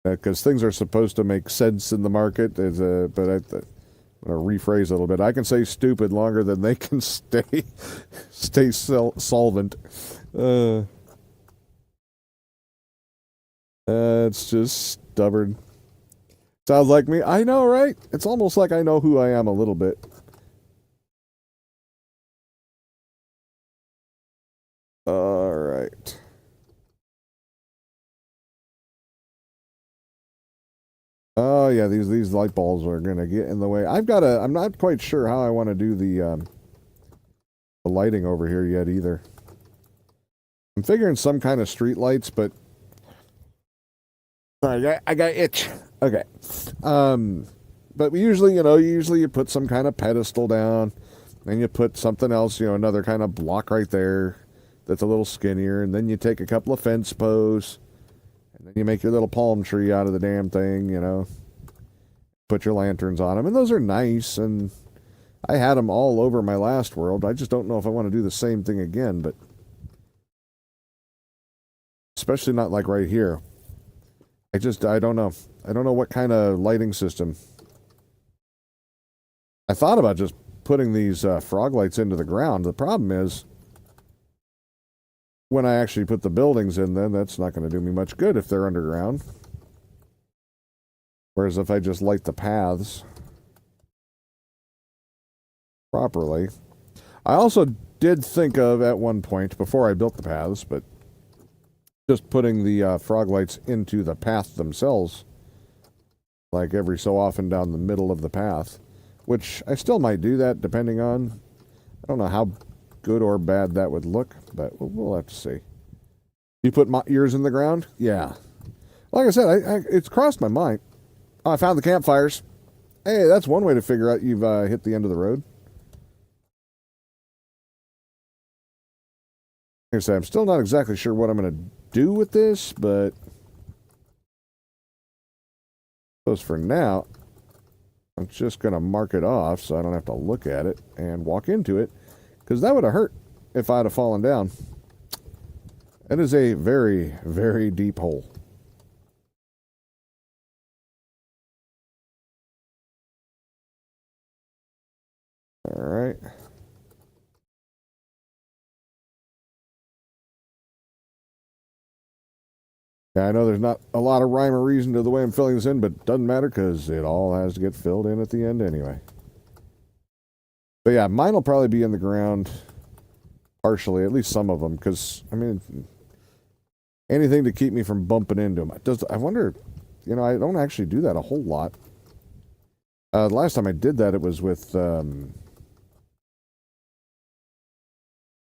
Because things are supposed to make sense in the market. But I'm going to rephrase a little bit. I can say stupid longer than they can stay solvent. It's just stubborn. Sounds like me. I know, right? It's almost like I know who I am a little bit. All right. Oh yeah, these light bulbs are gonna get in the way. I'm not quite sure how I want to do the lighting over here yet either. I'm figuring some kind of street lights, but I got itch. Okay. But usually, you put some kind of pedestal down, and you put something else, another kind of block right there that's a little skinnier, and then you take a couple of fence posts, and then you make your little palm tree out of the damn thing, put your lanterns on them, and those are nice, and I had them all over my last world. I just don't know if I want to do the same thing again, but especially not like right here. I don't know. I don't know what kind of lighting system. I thought about just putting these frog lights into the ground. The problem is, when I actually put the buildings in, then that's not going to do me much good if they're underground. Whereas if I just light the paths properly. I also did think of at one point, before I built the paths, but just putting the frog lights into the path themselves, like every so often down the middle of the path, which I still might do that depending on, I don't know how good or bad that would look, but we'll have to see. You put yours in the ground? Yeah. Like I said, it's crossed my mind. Oh, I found the campfires. Hey, that's one way to figure out you've hit the end of the road. Like I said, I'm still not exactly sure what I'm going to do with this, but suppose for now, I'm just going to mark it off so I don't have to look at it and walk into it, because that would have hurt if I'd have fallen down. It is a very, very deep hole. All right. Yeah, I know there's not a lot of rhyme or reason to the way I'm filling this in, but it doesn't matter because it all has to get filled in at the end anyway. But yeah, mine will probably be in the ground partially, at least some of them, because, I mean, anything to keep me from bumping into them. I wonder, I don't actually do that a whole lot. The last time I did that, it was with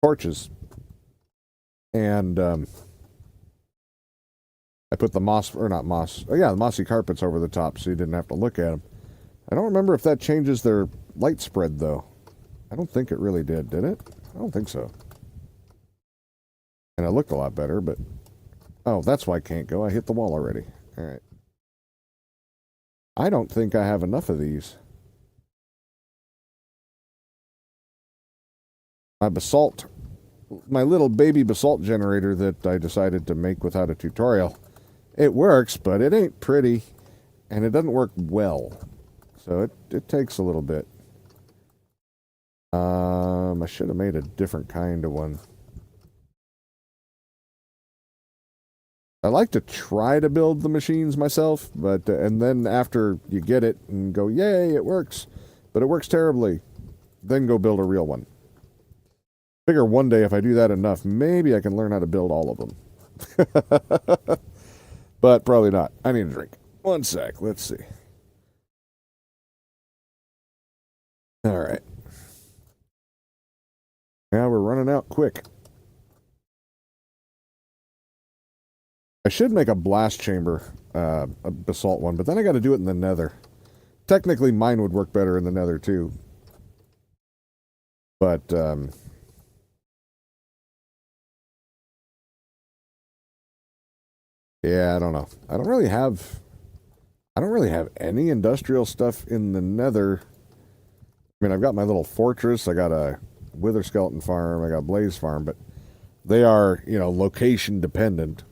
torches. And I put the the mossy carpets over the top so you didn't have to look at them. I don't remember if that changes their light spread, though. I don't think it really did it? I don't think so. And it looked a lot better, but... Oh, that's why I can't go. I hit the wall already. All right. I don't think I have enough of these. My little baby basalt generator that I decided to make without a tutorial. It works, but it ain't pretty, and it doesn't work well. So it takes a little bit. I should have made a different kind of one. I like to try to build the machines myself, but and then after you get it and go, yay, it works, but it works terribly, then go build a real one. Figure one day if I do that enough, maybe I can learn how to build all of them. But probably not. I need a drink. One sec. Let's see. All right. Now we're running out quick. I should make a blast chamber, a basalt one, but then I got to do it in the nether. Technically, mine would work better in the nether, too. But, yeah, I don't know. I don't really have any industrial stuff in the nether. I mean, I've got my little fortress. I got a wither skeleton farm. I got a blaze farm, but they are, location dependent.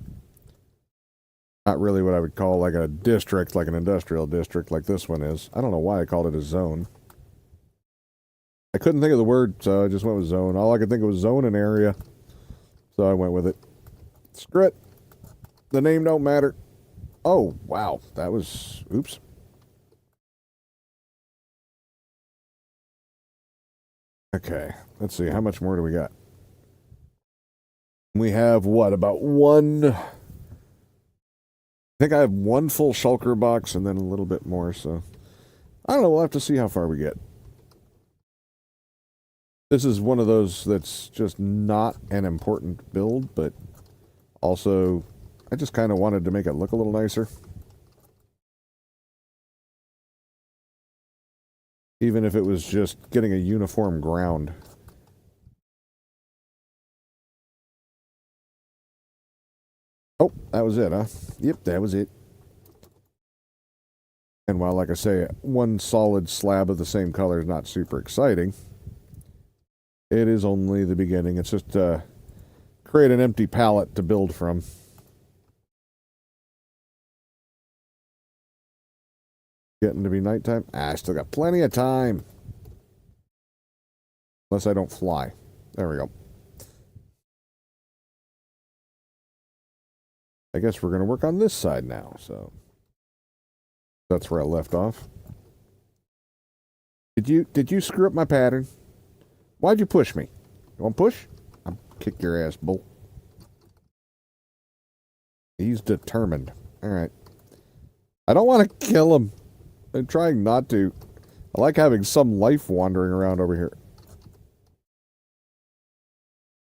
Not really what I would call like a district, like an industrial district like this one is. I don't know why I called it a zone. I couldn't think of the word, so I just went with zone. All I could think of was zone and area, so I went with it. Screw it. The name don't matter. Oh, wow. That was... Oops. Okay. Let's see. How much more do we got? We have, what, about one... I think I have one full shulker box and then a little bit more, so... I don't know. We'll have to see how far we get. This is one of those that's just not an important build, but also I just kind of wanted to make it look a little nicer. Even if it was just getting a uniform ground. Oh, that was it, huh? Yep, that was it. And while, like I say, one solid slab of the same color is not super exciting, it is only the beginning. It's just create an empty palette to build from. Getting to be nighttime. I still got plenty of time. Unless I don't fly. There we go. I guess we're going to work on this side now, so that's where I left off. Did you screw up my pattern? Why'd you push me? You want to push? I'll kick your ass, bull. He's determined. All right. I don't want to kill him. I'm trying not to. I like having some life wandering around over here.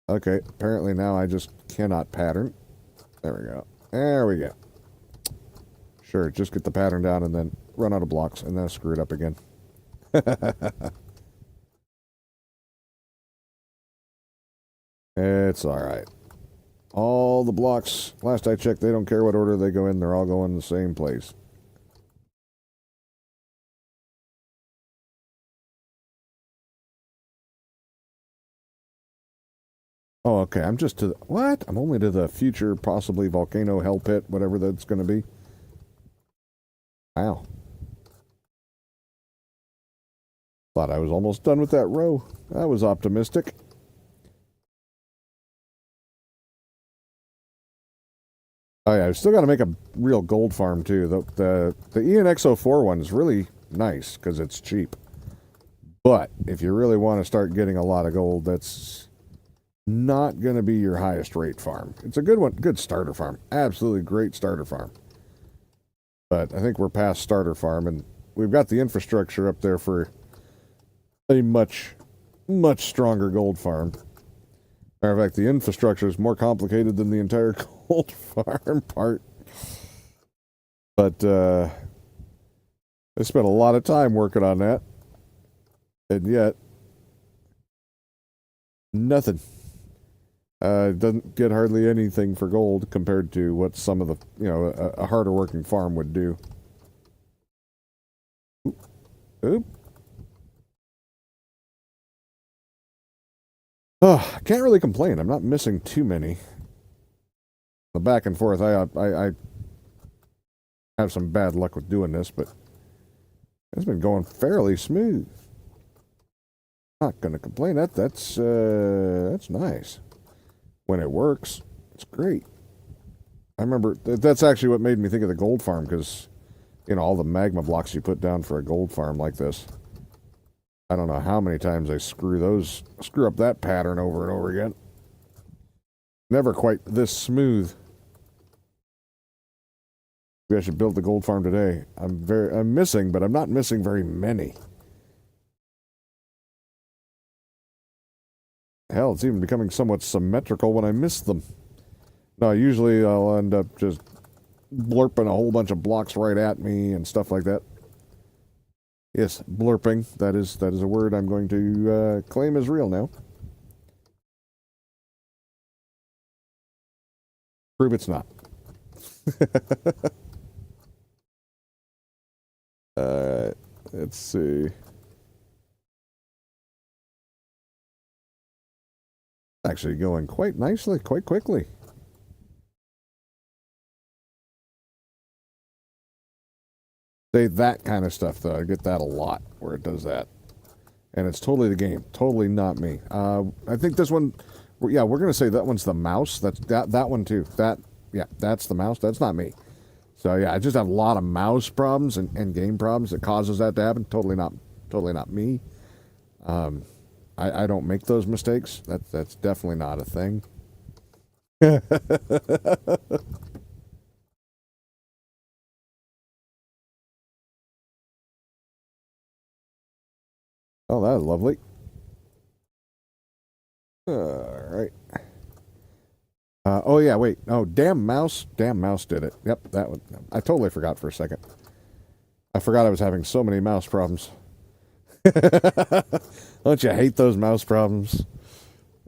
Okay, apparently now I just cannot pattern. There we go. There we go. Sure, just get the pattern down and then run out of blocks and then screw it up again. It's alright. All the blocks, last I checked, they don't care what order they go in. They're all going in the same place. Oh, okay. I'm just to the... What? I'm only to the future, possibly volcano, hell pit, whatever that's going to be. Wow. Thought I was almost done with that row. That was optimistic. Oh yeah, I've still got to make a real gold farm too. The ENX04 one is really nice because it's cheap. But if you really want to start getting a lot of gold, that's not going to be your highest rate farm. It's a good one, good starter farm. Absolutely great starter farm. But I think we're past starter farm, and we've got the infrastructure up there for a much, much stronger gold farm. Matter of fact, the infrastructure is more complicated than the entire gold farm part. But I spent a lot of time working on that. And yet, nothing. Doesn't get hardly anything for gold compared to what some of the, a harder working farm would do. Oop. Oop. Oh, I can't really complain. I'm not missing too many. The back and forth, I have some bad luck with doing this, but it's been going fairly smooth. Not going to complain. That's nice. When it works, it's great. I remember that's actually what made me think of the gold farm, because all the magma blocks you put down for a gold farm like this. I don't know how many times I screw up that pattern over and over again. Never quite this smooth. Maybe I should build the gold farm today. I'm missing, but I'm not missing very many. Hell, it's even becoming somewhat symmetrical when I miss them. No, usually I'll end up just blurping a whole bunch of blocks right at me and stuff like that. Yes, blurping. That is a word I'm going to claim as real now. Prove it's not. Let's see. Actually going quite nicely, quite quickly. Say that kind of stuff, though. I get that a lot where it does that. And it's totally the game. Totally not me. I think this one, yeah, we're going to say that one's the mouse. That's that one, too. Yeah, that's the mouse. That's not me. So, yeah, I just have a lot of mouse problems and game problems that causes that to happen. Totally not me. I don't make those mistakes. That's definitely not a thing. Oh, that was lovely. All right. Oh, yeah, wait. Oh, damn mouse. Damn mouse did it. Yep, that one. I totally forgot for a second. I forgot I was having so many mouse problems. Don't you hate those mouse problems?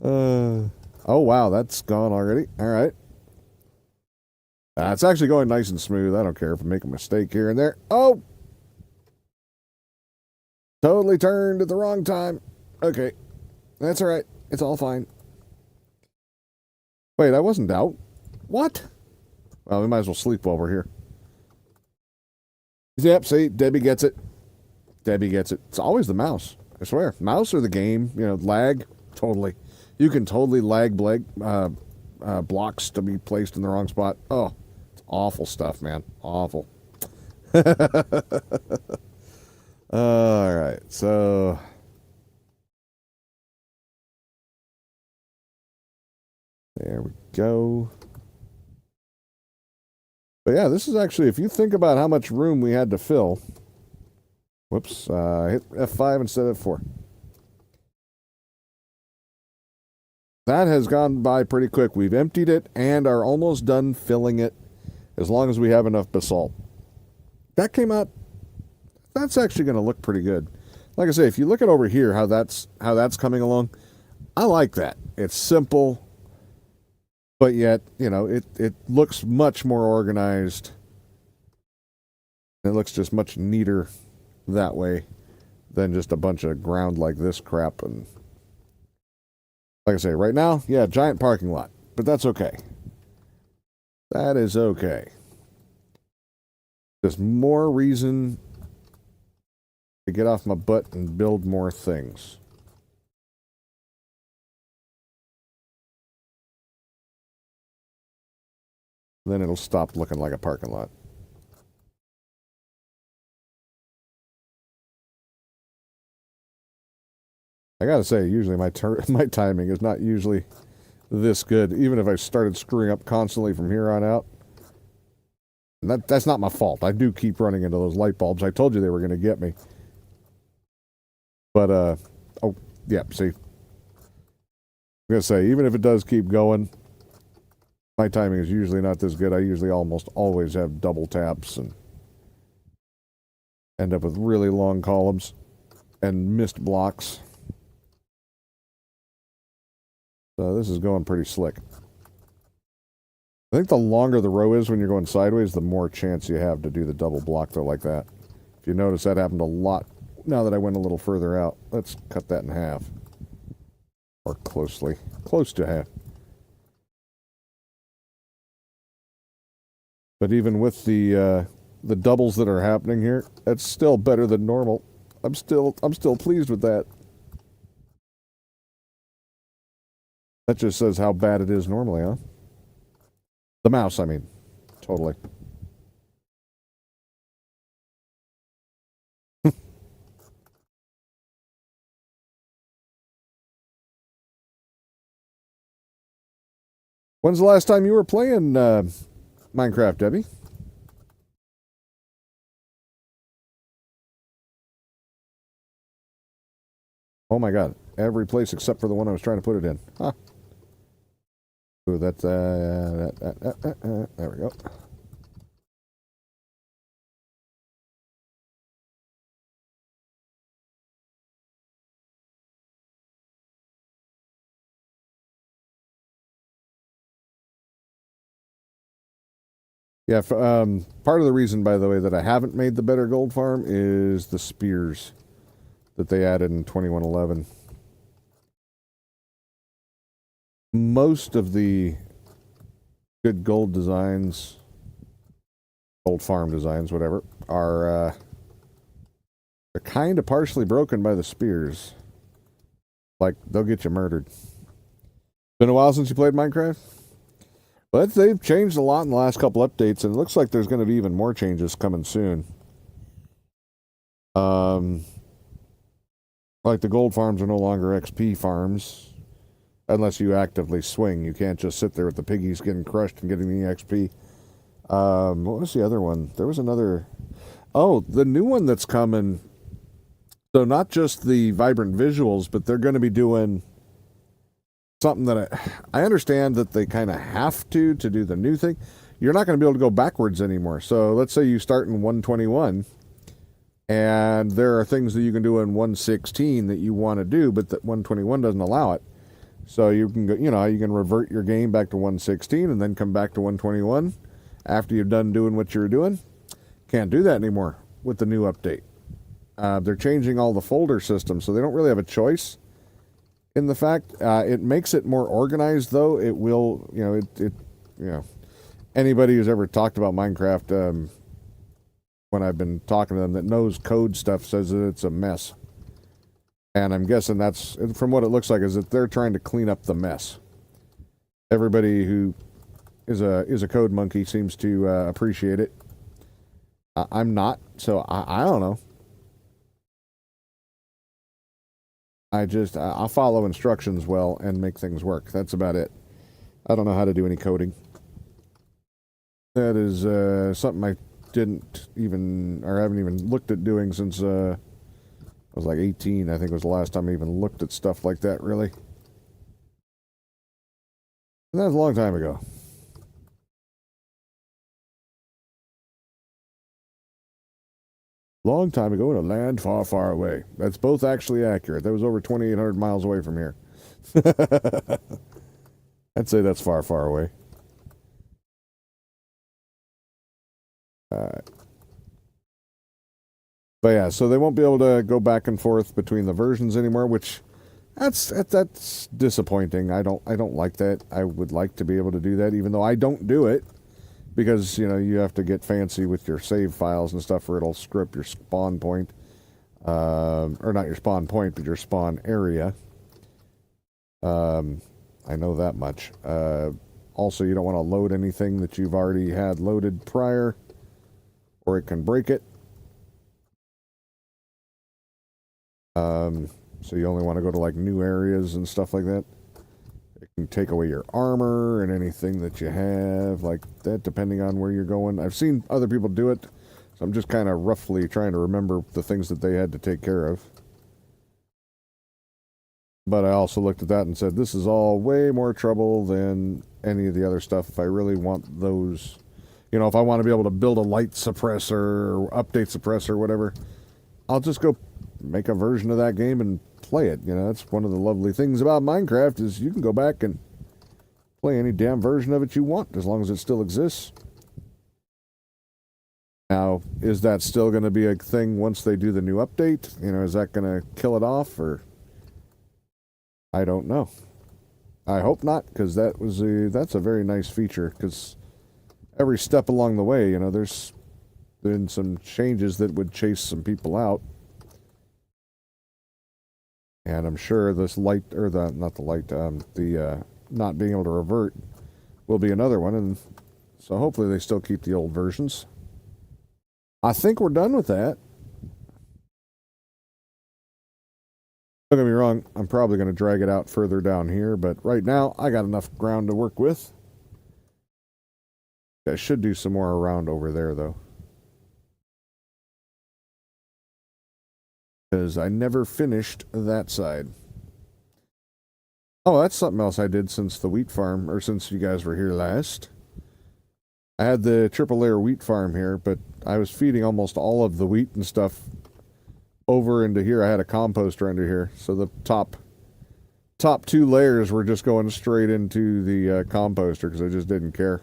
Oh, wow, that's gone already. All right. It's actually going nice and smooth. I don't care if I make a mistake here and there. Oh! Totally turned at the wrong time. Okay. That's all right. It's all fine. Wait, I wasn't out. What? Well, we might as well sleep while we're here. Yep, see, Debbie gets it. Debbie gets it. It's always the mouse. I swear. Mouse or the game, lag, totally. You can totally lag blocks to be placed in the wrong spot. Oh, it's awful stuff, man. Awful. All right, so there we go. But yeah, this is actually, if you think about how much room we had to fill. Whoops, hit F5 instead of F4. That has gone by pretty quick. We've emptied it and are almost done filling it as long as we have enough basalt. That came out, that's actually going to look pretty good. Like I say, if you look at over here, how that's coming along, I like that. It's simple, but yet, it looks much more organized. It looks just much neater that way than just a bunch of ground like this crap. And like I say, right now, yeah, giant parking lot, but that's okay. That is okay. There's more reason to get off my butt and build more things. Then it'll stop looking like a parking lot. I gotta say, usually my timing is not usually this good, even if I started screwing up constantly from here on out. And that's not my fault. I do keep running into those light bulbs. I told you they were going to get me. But, oh, yeah, see. I'm going to say, even if it does keep going, my timing is usually not this good. I usually almost always have double taps and end up with really long columns and missed blocks. So this is going pretty slick. I think the longer the row is when you're going sideways, the more chance you have to do the double block, though, like that. If you notice, that happened a lot now that I went a little further out. Let's cut that in half. Or close to half. But even with the doubles that are happening here, that's still better than normal. I'm still pleased with that. That just says how bad it is normally, huh? The mouse, I mean. Totally. When's the last time you were playing Minecraft, Debbie? Oh my god. Every place except for the one I was trying to put it in. Huh. Ooh, that's, there we go. Yeah, part of the reason, by the way, that I haven't made the better gold farm is the spears that they added in 2111. Most of the good gold designs, gold farm designs, whatever, are they're kind of partially broken by the spears. Like, they'll get you murdered. Been a while since you played Minecraft? But they've changed a lot in the last couple updates, and it looks like there's going to be even more changes coming soon. Like the gold farms are no longer XP farms, unless you actively swing. You can't just sit there with the piggies getting crushed and getting the XP. What was the other one? There was another... Oh, the new one that's coming. So not just the vibrant visuals, but they're going to be doing something that I understand that they kind of have to do the new thing. You're not going to be able to go backwards anymore. So let's say you start in 121, and there are things that you can do in 116 that you want to do, but that 121 doesn't allow it. So you can go, you can revert your game back to 116 and then come back to 121 after you're done doing what you were doing. Can't do that anymore with the new update. They're changing all the folder systems, so they don't really have a choice in the fact. It makes it more organized, though. It will, anybody who's ever talked about Minecraft, when I've been talking to them that knows code stuff, says that it's a mess. And I'm guessing that's, from what it looks like, is that they're trying to clean up the mess. Everybody who is a code monkey seems to appreciate it. I'm not, so I don't know. I'll follow instructions well and make things work. That's about it. I don't know how to do any coding. That is something I didn't even, or haven't even looked at doing since I was like 18, I think was the last time I even looked at stuff like that, really. And that was a long time ago. Long time ago in a land far, far away. That's both actually accurate. That was over 2,800 miles away from here. I'd say that's far, far away. But yeah, so they won't be able to go back and forth between the versions anymore, which that's disappointing. I don't like that. I would like to be able to do that, even though I don't do it. Because, you have to get fancy with your save files and stuff, or it'll screw up your spawn point. Or not your spawn point, but your spawn area. I know that much. Also, you don't want to load anything that you've already had loaded prior, or it can break it. So you only want to go to, like, new areas and stuff like that. It can take away your armor and anything that you have, like that, depending on where you're going. I've seen other people do it, so I'm just kind of roughly trying to remember the things that they had to take care of. But I also looked at that and said, this is all way more trouble than any of the other stuff. If I really want those, if I want to be able to build a light suppressor or update suppressor or whatever, I'll just go make a version of that game and play it. That's one of the lovely things about Minecraft is you can go back and play any damn version of it you want as long as it still exists. Now, is that still going to be a thing once they do the new update? Is that going to kill it off, or I don't know. I hope not, because that's a very nice feature, because every step along the way, there's been some changes that would chase some people out. And I'm sure this light, or not being able to revert will be another one. And so hopefully they still keep the old versions. I think we're done with that. Don't get me wrong, I'm probably going to drag it out further down here, but right now I got enough ground to work with. I should do some more around over there, though. Because I never finished that side. Oh, that's something else I did since the wheat farm, or since you guys were here last. I had the triple layer wheat farm here, but I was feeding almost all of the wheat and stuff over into here. I had a composter under here, so the top 2 layers were just going straight into the composter because I just didn't care.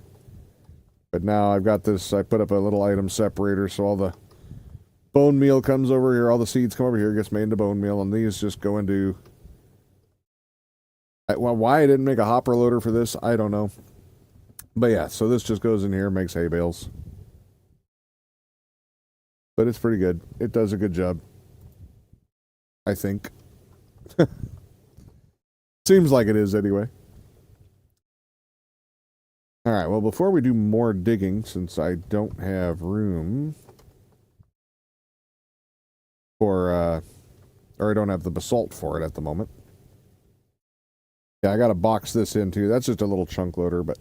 But now I've got this, I put up a little item separator, so all the bone meal comes over here, all the seeds come over here, gets made into bone meal, and these just go into... Well, why I didn't make a hopper loader for this, I don't know. But yeah, so this just goes in here, makes hay bales. But it's pretty good. It does a good job. I think. Seems like it is anyway. Alright, well, before we do more digging, since I don't have room... or I don't have the basalt for it at the moment. Yeah, I gotta box this in too. That's just a little chunk loader, but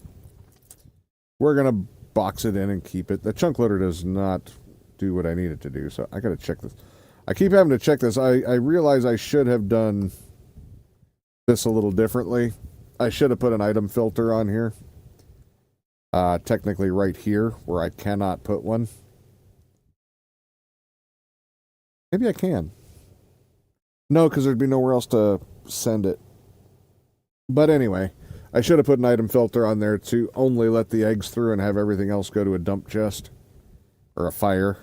we're gonna box it in and keep it. The chunk loader does not do what I need it to do, so I gotta check this. I keep having to check this. I realize I should have done this a little differently. I should have put an item filter on here. Technically right here, where I cannot put one. Maybe I can. No, because there'd be nowhere else to send it. But anyway, I should have put an item filter on there to only let the eggs through and have everything else go to a dump chest. Or a fire.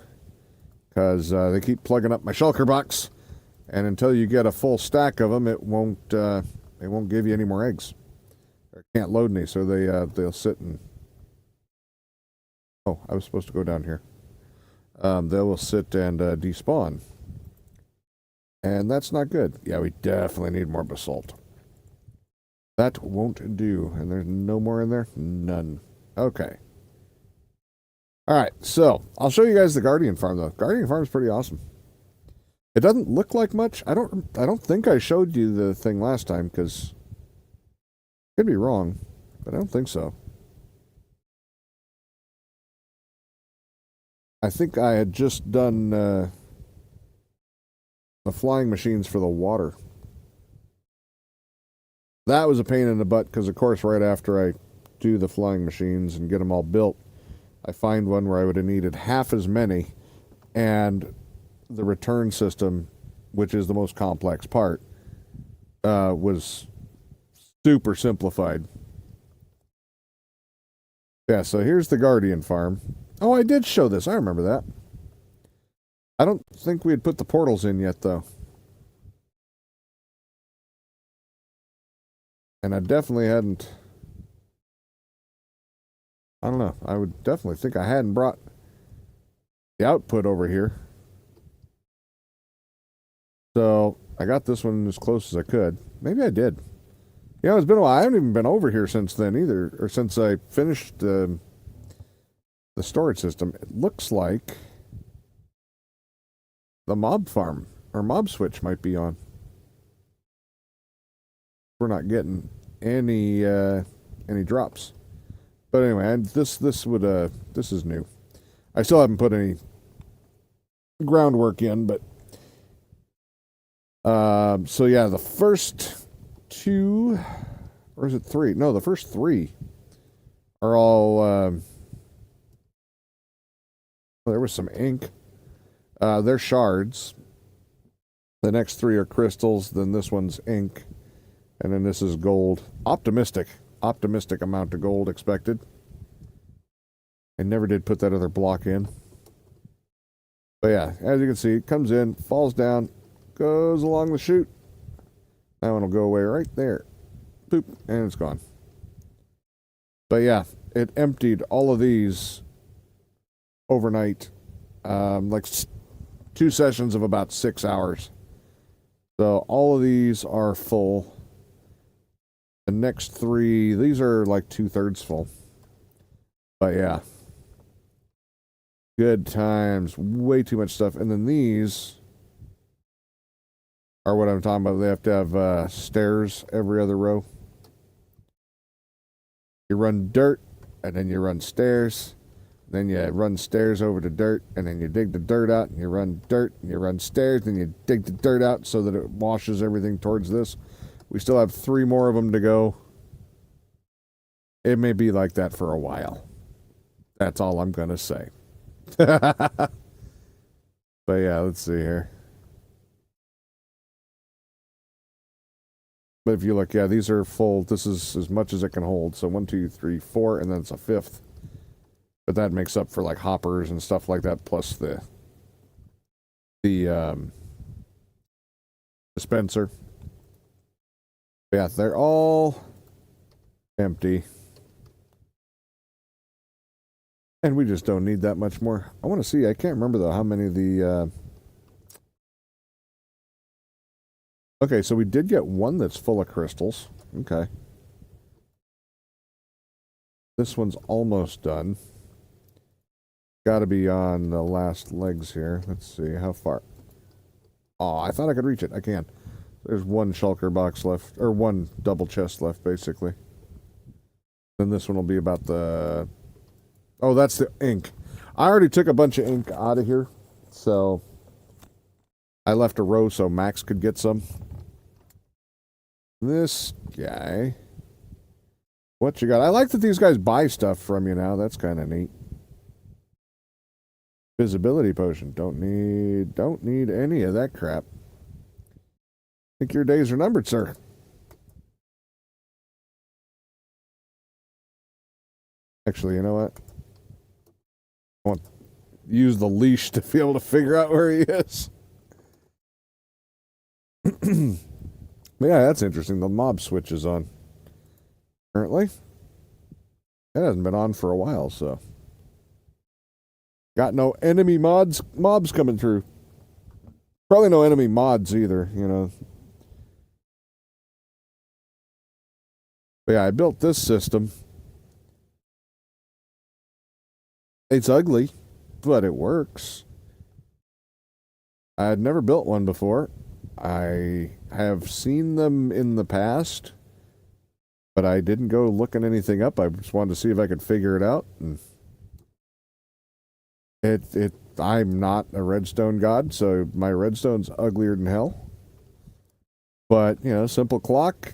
because they keep plugging up my shulker box, and until you get a full stack of them, it won't give you any more eggs. Or can't load any, so they'll sit and. Oh, I was supposed to go down here. They will sit and despawn, and that's not good. Yeah, we definitely need more basalt. That won't do. And there's no more in there? None. Okay. All right, so I'll show you guys the Guardian Farm, though. Guardian Farm is pretty awesome. It doesn't look like much. I don't think I showed you the thing last time, because I could be wrong, but I don't think so. I think I had just done the flying machines for the water. That was a pain in the butt, because, of course, right after I do the flying machines and get them all built, I find one where I would have needed half as many, and the return system, which is the most complex part, was super simplified. Yeah, so here's the Guardian Farm. Oh, I did show this. I remember that. I don't think we had put the portals in yet, though. And I definitely hadn't... I don't know. I would definitely think I hadn't brought the output over here. So I got this one as close as I could. Maybe I did. Yeah, it's been a while. I haven't even been over here since then either, or since I finished the storage system. It looks like the mob farm or mob switch might be on. We're not getting any drops. But anyway, this is new. I still haven't put any groundwork in, but so yeah, the first two, or is it three? No, the first three are all there was some ink. They're shards. The next three are crystals, then this one's ink, and then this is gold. Optimistic amount of gold expected. I never did put that other block in. But yeah, as you can see, it comes in, falls down, goes along the chute. That one will go away right there. Boop, and it's gone. But yeah, it emptied all of these overnight. Like 2 sessions of about 6 hours. So all of these are full. The next three, these are like 2/3 full. But yeah. Good times. Way too much stuff. And then these are what I'm talking about. They have to have stairs every other row. You run dirt, and then you run stairs. Then you run stairs over to dirt, and then you dig the dirt out, and you run dirt, and you run stairs, and you dig the dirt out so that it washes everything towards this. We still have 3 more of them to go. It may be like that for a while. That's all I'm going to say. But yeah, let's see here. But if you look, yeah, these are full. This is as much as it can hold. So 1, 2, 3, 4, and then it's a 5th. But that makes up for like hoppers and stuff like that, plus the dispenser. Yeah, they're all empty. And we just don't need that much more. I want to see. I can't remember, though, how many of the... Okay, so we did get one that's full of crystals. Okay. This one's almost done. Got to be on the last legs here. Let's see. How far? Oh, I thought I could reach it. I can. There's one shulker box left. Or one double chest left, basically. Then this one will be about the... Oh, that's the ink. I already took a bunch of ink out of here. So I left a row so Max could get some. This guy. What you got? I like that these guys buy stuff from you now. That's kind of neat. Visibility potion. Don't need any of that crap. Think your days are numbered, sir. Actually, you know what? use the leash to be able to figure out where he is. But yeah, that's interesting. The mob switch is on. Currently. It hasn't been on for a while, so. Got no enemy mobs coming through. Probably no enemy mods either, you know. But yeah, I built this system. It's ugly, but it works. I had never built one before. I have seen them in the past, but I didn't go looking anything up. I just wanted to see if I could figure it out. And I'm not a redstone god, so my redstone's uglier than hell. But, you know, simple clock,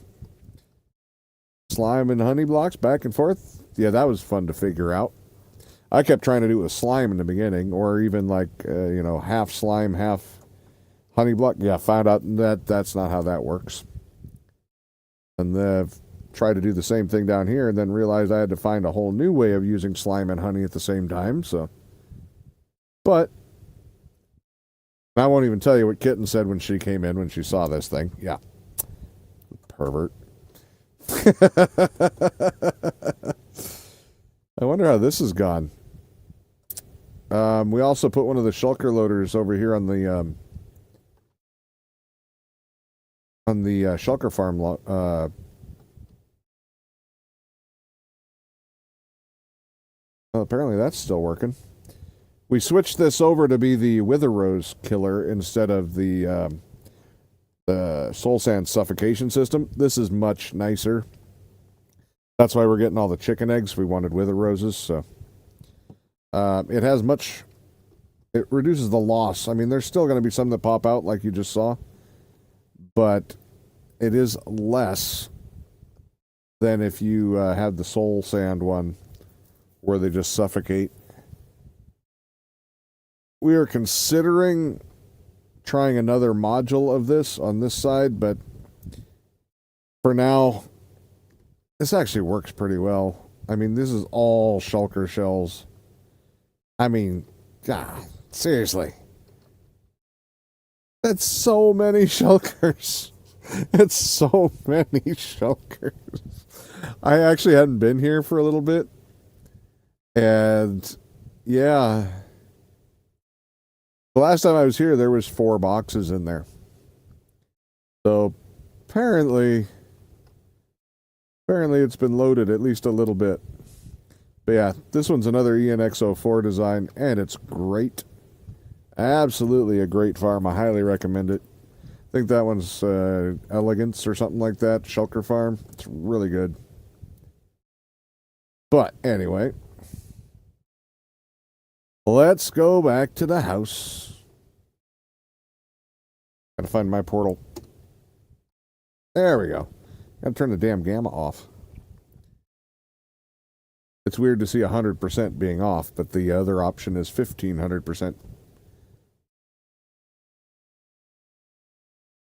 slime and honey blocks back and forth. Yeah, that was fun to figure out. I kept trying to do it with slime in the beginning, or even like, you know, half slime, half honey block. Yeah, found out that that's not how that works. And then tried to do the same thing down here, and then realized I had to find a whole new way of using slime and honey at the same time, so. But I won't even tell you what Kitten said when she came in, when she saw this thing. Yeah. Pervert. I wonder how this has gone. We also put one of the shulker loaders over here on the shulker farm. Well, apparently that's still working. We switched this over to be the Wither Rose killer instead of the Soul Sand suffocation system. This is much nicer. That's why we're getting all the chicken eggs. We wanted Wither Roses, so it has much. It reduces the loss. I mean, there's still going to be some that pop out, like you just saw, but it is less than if you had the Soul Sand one, where they just suffocate. We are considering trying another module of this on this side, but for now, this actually works pretty well. I mean, this is all shulker shells. I mean, God, seriously. That's so many shulkers. It's so many shulkers. I actually hadn't been here for a little bit. And, yeah. The last time I was here, there was 4 boxes in there. So, apparently it's been loaded at least a little bit. But yeah, this one's another ENX04 design, and it's great. Absolutely a great farm. I highly recommend it. I think that one's Elegance or something like that. Shulker farm. It's really good. But anyway, let's go back to the house. Gotta find my portal. There we go. Gotta turn the damn gamma off. It's weird to see 100% being off, but the other option is 1500%.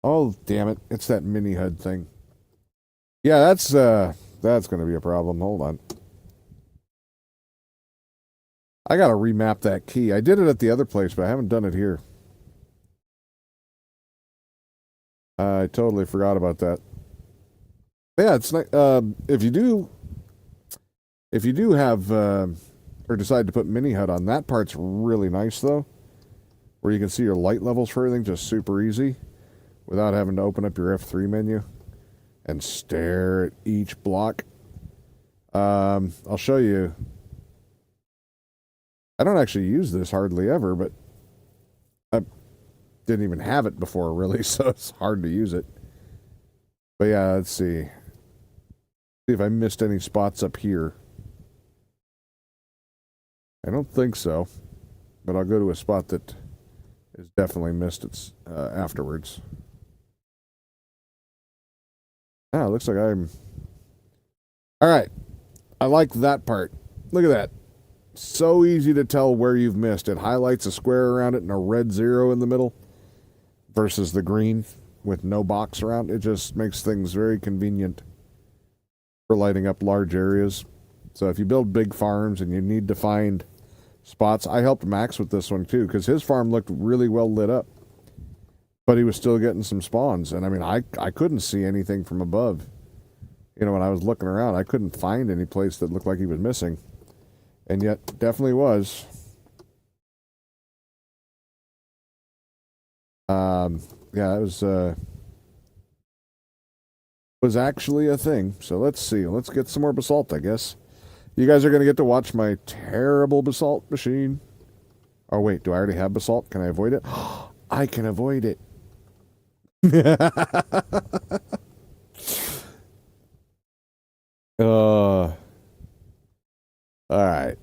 Oh, damn it. It's that mini HUD thing. Yeah, that's going to be a problem. Hold on. I got to remap that key. I did it at the other place, but I haven't done it here. I totally forgot about that. Yeah, it's like if you do have or decide to put mini HUD on, that part's really nice though, where you can see your light levels for everything just super easy without having to open up your F3 menu and stare at each block. I'll show you. I don't actually use this hardly ever, but I didn't even have it before really, so it's hard to use it. But yeah, let's see. See if I missed any spots up here. I don't think so, but I'll go to a spot that is definitely missed afterwards. Ah, looks like I'm... All right. I like that part. Look at that. So easy to tell where you've missed. It highlights a square around it and a red 0 in the middle versus the green with no box around. It just makes things very convenient for lighting up large areas. So if you build big farms and you need to find spots. I helped Max with this one too because his farm looked really well lit up, but he was still getting some spawns. And I mean, I couldn't see anything from above. You know, when I was looking around, I couldn't find any place that looked like he was missing, and yet definitely was. Yeah, it was actually a thing. So let's see. Let's get some more basalt, I guess. You guys are going to get to watch my terrible basalt machine. Oh, wait. Do I already have basalt? Can I avoid it? I can avoid it. All right.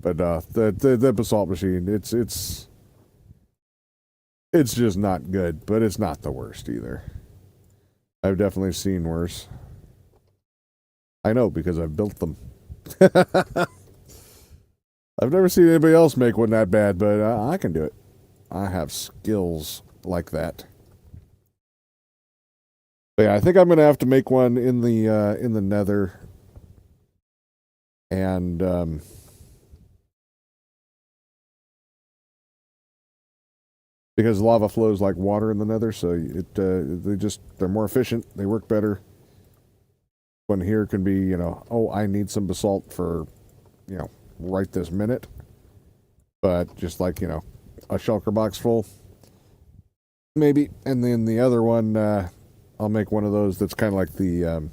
But the basalt machine, it's just not good, but it's not the worst either. I've definitely seen worse. I know because I've built them. I've never seen anybody else make one that bad, but I can do it. I have skills like that. But yeah, I think I'm gonna have to make one in the Nether, and because lava flows like water in the Nether, so they're more efficient. They work better. One here can be, you know, oh, I need some basalt for, you know, right this minute. But just like, you know, a shulker box full, maybe. And then the other one, I'll make one of those that's kind of like kind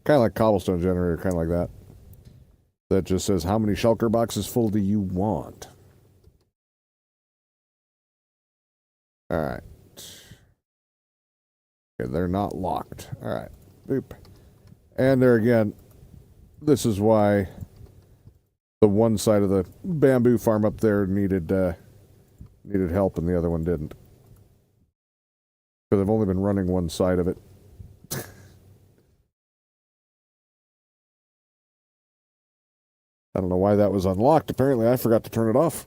of like cobblestone generator, kind of like that. That just says, how many shulker boxes full do you want? All right. Okay, they're not locked. All right. Boop. And there again, this is why the one side of the bamboo farm up there needed help and the other one didn't. Because I've only been running one side of it. I don't know why that was unlocked. Apparently I forgot to turn it off.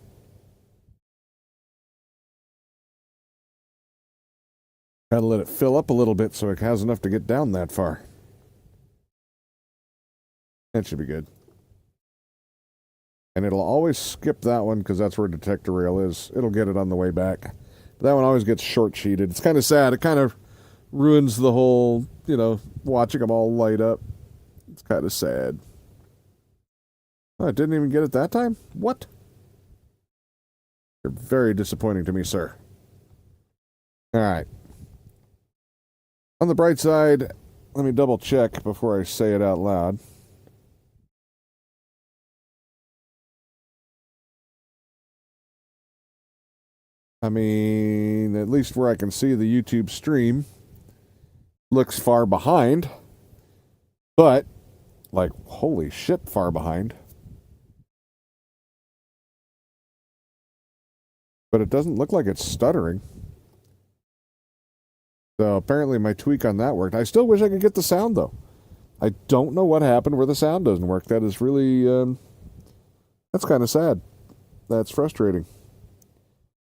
Gotta let it fill up a little bit so it has enough to get down that far. That should be good. And it'll always skip that one because that's where detector rail is. It'll get it on the way back. But that one always gets short-sheeted. It's kind of sad. It kind of ruins the whole, you know, watching them all light up. It's kind of sad. Oh, it didn't even get it that time? What? You're very disappointing to me, sir. All right. On the bright side, let me double check before I say it out loud. I mean, at least where I can see the YouTube stream looks far behind, but like, holy shit, far behind. But it doesn't look like it's stuttering. So apparently my tweak on that worked. I still wish I could get the sound though. I don't know what happened where the sound doesn't work. That is really, that's kind of sad. That's frustrating.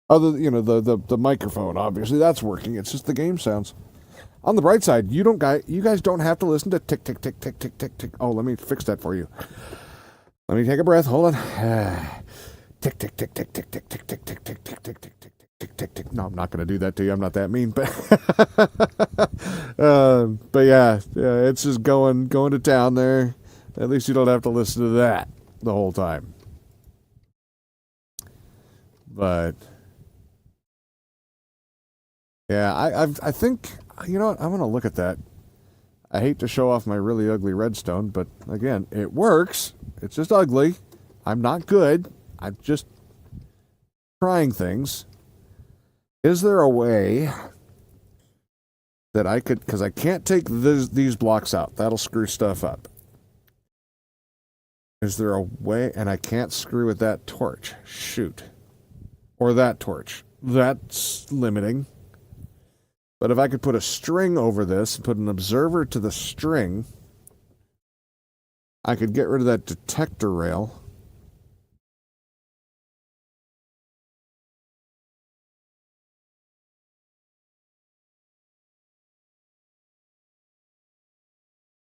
Other, you know, the microphone, obviously that's working. It's just the game sounds. On the bright side, you guys don't have to listen to tick tick tick tick tick tick tick. Oh, let me fix that for you. Let me take a breath. Hold on. Tick tick tick tick tick tick tick tick tick tick tick tick tick tick tick tick tick. No, I'm not going to do that to you. I'm not that mean, but but yeah, it's just going to town there. At least you don't have to listen to that the whole time. But yeah, I think, you know what? I'm going to look at that. I hate to show off my really ugly redstone, but again, it works. It's just ugly. I'm not good. I'm just trying things. Is there a way that I could, because I can't take these blocks out. That'll screw stuff up. Is there a way, and I can't screw with that torch. Shoot. Or that torch. That's limiting. But if I could put a string over this and put an observer to the string, I could get rid of that detector rail.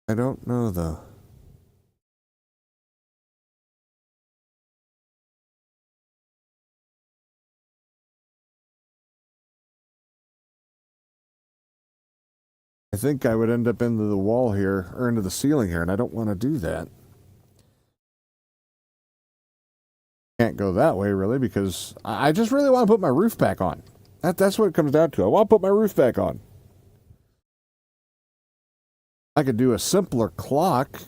I don't know, though. I think I would end up into the wall here, or into the ceiling here, and I don't want to do that. Can't go that way, really, because I just really want to put my roof back on. That's what it comes down to. I want to put my roof back on. I could do a simpler clock.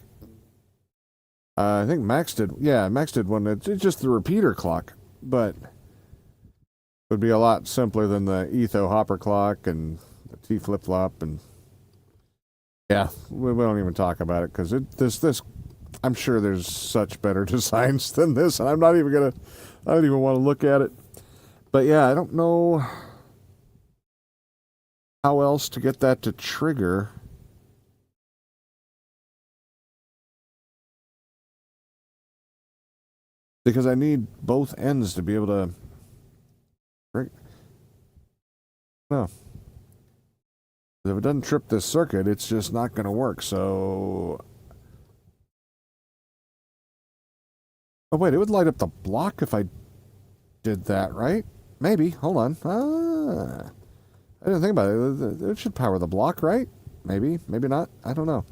I think Max did. Yeah, Max did one. It's just the repeater clock, but it would be a lot simpler than the Etho hopper clock and the T flip flop. And yeah, we don't even talk about it because this. I'm sure there's such better designs than this, and I don't even want to look at it. But yeah, I don't know how else to get that to trigger. Because I need both ends to be able to... No. If it doesn't trip this circuit, it's just not going to work, so... Oh, wait, it would light up the block if I did that, right? Maybe. Hold on. I didn't think about it. It should power the block, right? Maybe. Maybe not. I don't know.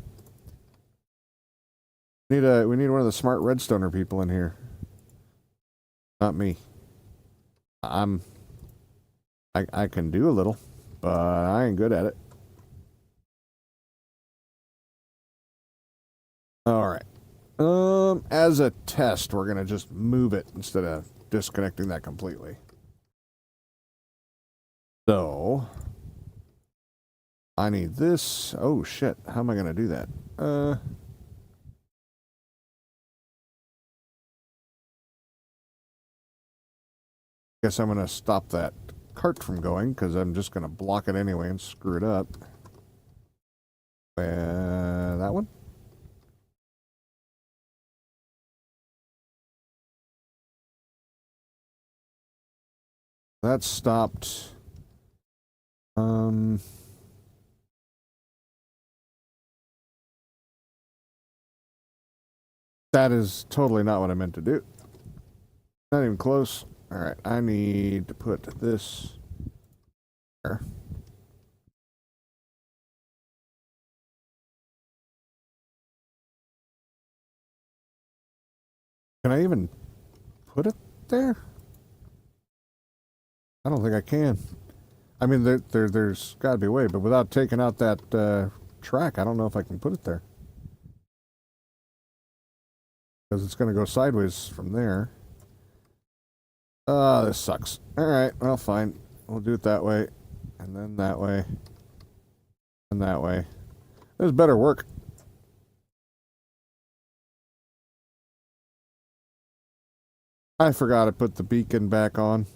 We need one of the smart redstoner people in here. Not me. I can do a little, but I ain't good at it. All right. As a test, we're gonna just move it instead of disconnecting that completely. So, I need this. Oh shit! How am I gonna do that? Guess I'm gonna stop that cart from going because I'm just gonna block it anyway and screw it up. That one. That stopped. That is totally not what I meant to do. Not even close. All right, I need to put this there. Can I even put it there? I don't think I can. I mean, there's got to be a way, but without taking out that track, I don't know if I can put it there. Because it's going to go sideways from there. This sucks. Alright, well, fine. We'll do it that way. And then that way. And that way. There's better work. I forgot to put the beacon back on.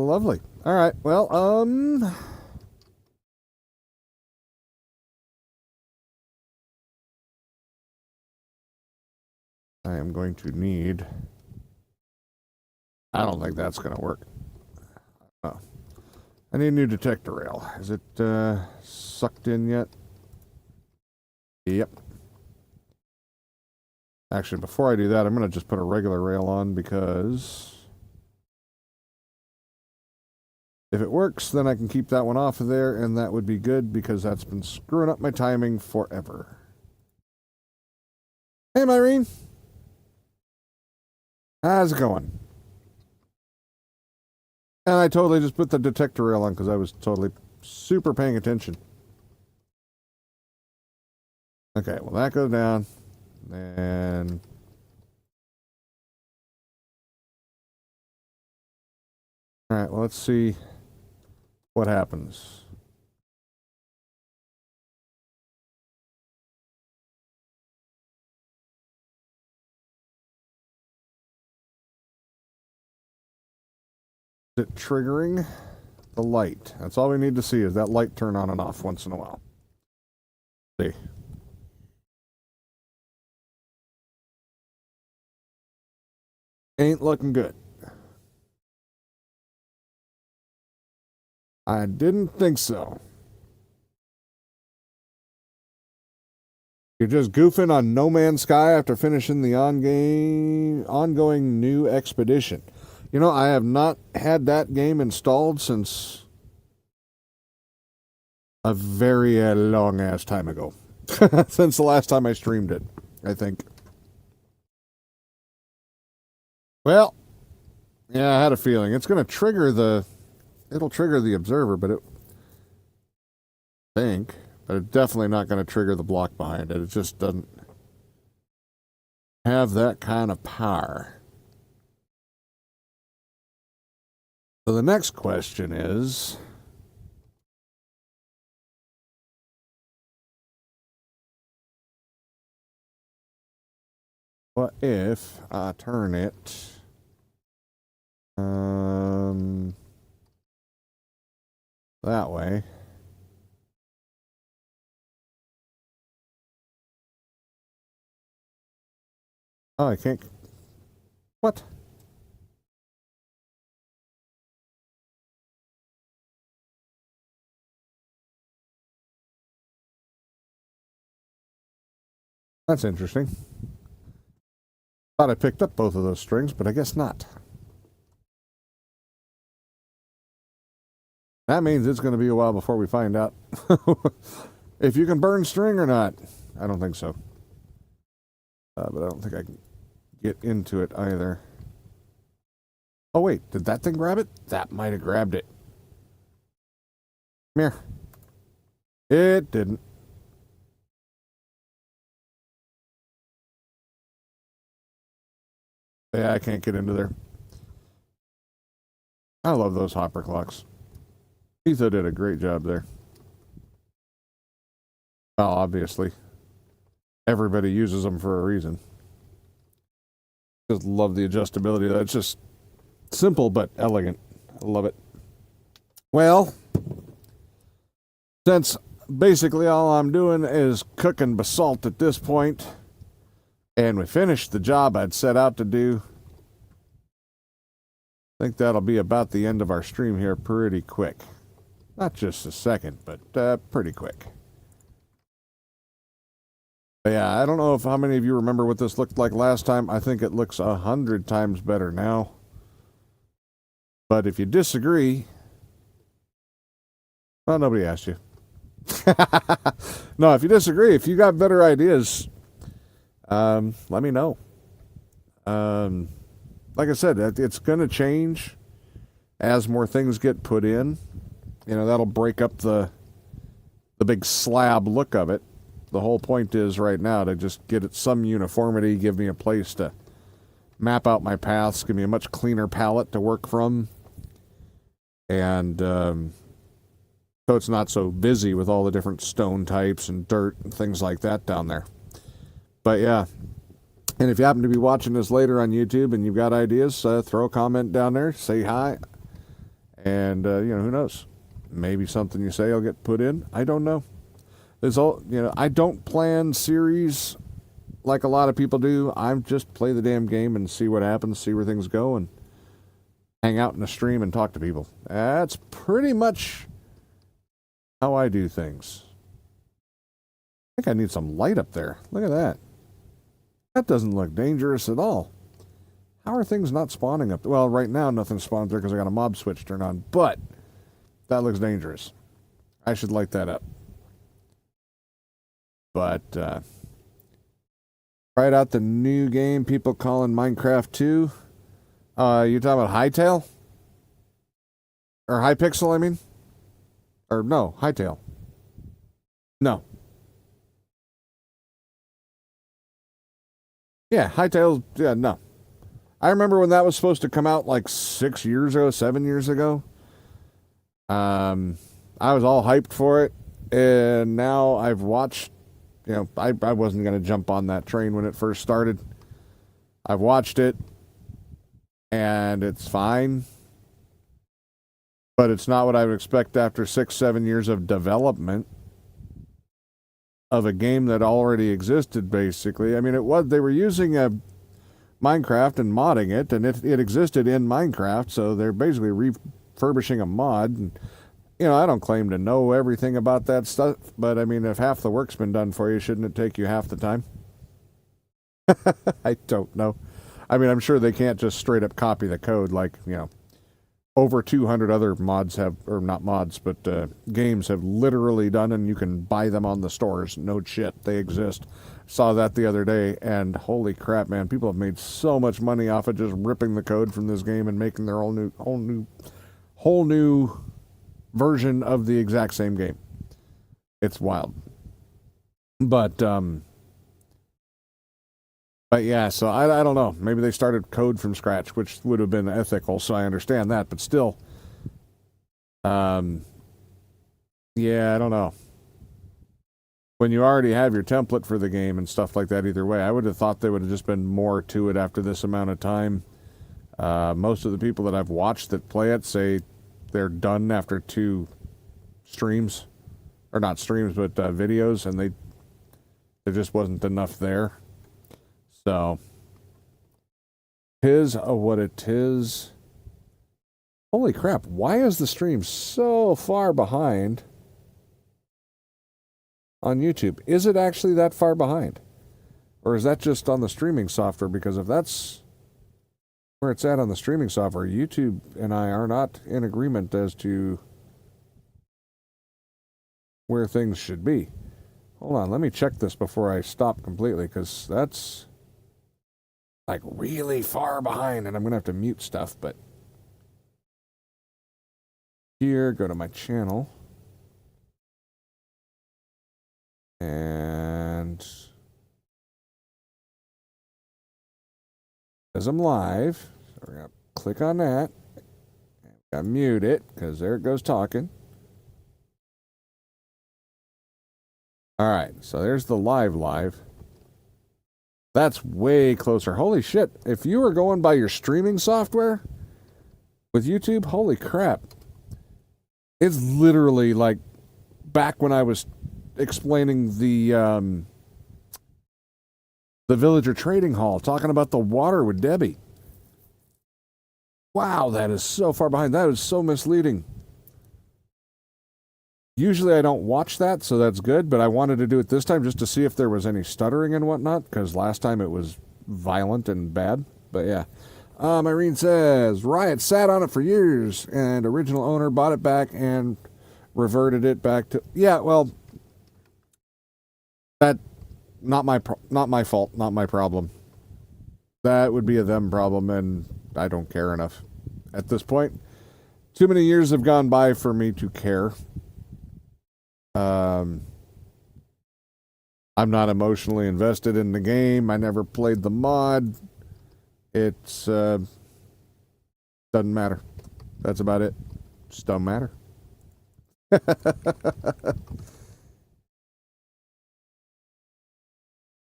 Lovely. Alright, well, I am going to need... I don't think that's going to work. Oh. I need a new detector rail. Is it sucked in yet? Yep. Actually, before I do that, I'm going to just put a regular rail on because... if it works, then I can keep that one off of there, and that would be good because that's been screwing up my timing forever. Hey, Myrene. How's it going? And I totally just put the detector rail on because I was totally super paying attention. Okay, well, that goes down. And... alright, well, let's see what happens. Is it triggering the light? That's all we need to see is that light turn on and off once in a while. See. Ain't looking good. I didn't think so. You're just goofing on No Man's Sky after finishing the ongoing new expedition. You know, I have not had that game installed since a very long ass time ago. Since the last time I streamed it, I think. Well, yeah, I had a feeling. It's going to trigger it'll trigger the observer, but but it's definitely not going to trigger the block behind it. It just doesn't have that kind of power. So the next question is, what if I turn it that way? Oh, I can't. What? That's interesting. Thought I picked up both of those strings, but I guess not. That means it's going to be a while before we find out if you can burn string or not. I don't think so. But I don't think I can get into it either. Oh, wait. Did that thing grab it? That might have grabbed it. Come here. It didn't. Yeah, I can't get into there. I love those hopper clocks. Etho did a great job there. Well, obviously. Everybody uses them for a reason. Just love the adjustability. That's just simple but elegant. I love it. Well, since basically all I'm doing is cooking basalt at this point, and we finished the job I'd set out to do, I think that'll be about the end of our stream here pretty quick. Not just a second, but pretty quick. But yeah, I don't know if how many of you remember what this looked like last time. I think it looks 100 times better now. But if you disagree, well, nobody asked you. No, if you disagree, if you got better ideas, let me know. Like I said, it's going to change as more things get put in. You know, that'll break up the big slab look of it. The whole point is right now to just get it some uniformity, give me a place to map out my paths, give me a much cleaner palette to work from. And so it's not so busy with all the different stone types and dirt and things like that down there. But yeah, and if you happen to be watching this later on YouTube and you've got ideas, throw a comment down there, say hi, and who knows? Maybe something you say will get put in. I don't know. There's all I don't plan series like a lot of people do. I just play the damn game and see what happens, see where things go, and hang out in the stream and talk to people. That's pretty much how I do things. I think I need some light up there. Look at that. That doesn't look dangerous at all. How are things not spawning up? Well, right now nothing spawns there because I got a mob switch turned on, but that looks dangerous. I should light that up. But tried out the new game people calling Minecraft 2. You talking about Hytale? Or Hypixel, I mean? Or no, Hytale. No. Yeah, Hytale, yeah, no. I remember when that was supposed to come out like 6 years ago, 7 years ago. I was all hyped for it, and now I've watched, I wasn't going to jump on that train when it first started. I've watched it, and it's fine, but it's not what I would expect after 6, 7 years of development of a game that already existed, basically. I mean, they were using a Minecraft and modding it, and it existed in Minecraft, so they're basically refurbishing a mod. And, I don't claim to know everything about that stuff, but I mean, if half the work's been done for you, shouldn't it take you half the time? I don't know. I mean, I'm sure they can't just straight up copy the code like, over 200 other mods have, or not mods, but games have literally done, and you can buy them on the stores. No shit, they exist. Saw that the other day, and holy crap, man, people have made so much money off of just ripping the code from this game and making their whole new version of the exact same game. It's wild. But yeah, so I don't know. Maybe they started code from scratch, which would have been ethical, so I understand that. But still, yeah, I don't know. When you already have your template for the game and stuff like that, either way, I would have thought there would have just been more to it after this amount of time. Most of the people that I've watched that play it say they're done after 2 streams, or not streams, but videos, and there just wasn't enough there. So, tis what it is. Holy crap, why is the stream so far behind on YouTube? Is it actually that far behind? Or is that just on the streaming software? Because if that's where it's at on the streaming software, YouTube and I are not in agreement as to where things should be. Hold on, let me check this before I stop completely, because that's like really far behind, and I'm going to have to mute stuff, but here, go to my channel, and as I'm live, so we're going to click on that, and I mute it, because there it goes talking. Alright, so there's the live. That's way closer. Holy shit. If you were going by your streaming software with YouTube, holy crap. It's literally like back when I was explaining the Villager Trading Hall, talking about the water with Debbie. Wow, that is so far behind. That is so misleading. Usually I don't watch that, so that's good, but I wanted to do it this time just to see if there was any stuttering and whatnot, because last time it was violent and bad. But yeah. Irene says, Riot sat on it for years, and original owner bought it back and reverted it back to... Yeah, well, that... Not my fault, not my problem. That would be a them problem, and I don't care enough. At this point, too many years have gone by for me to care. I'm not emotionally invested in the game. I never played the mod. It's doesn't matter. That's about it. Just don't matter.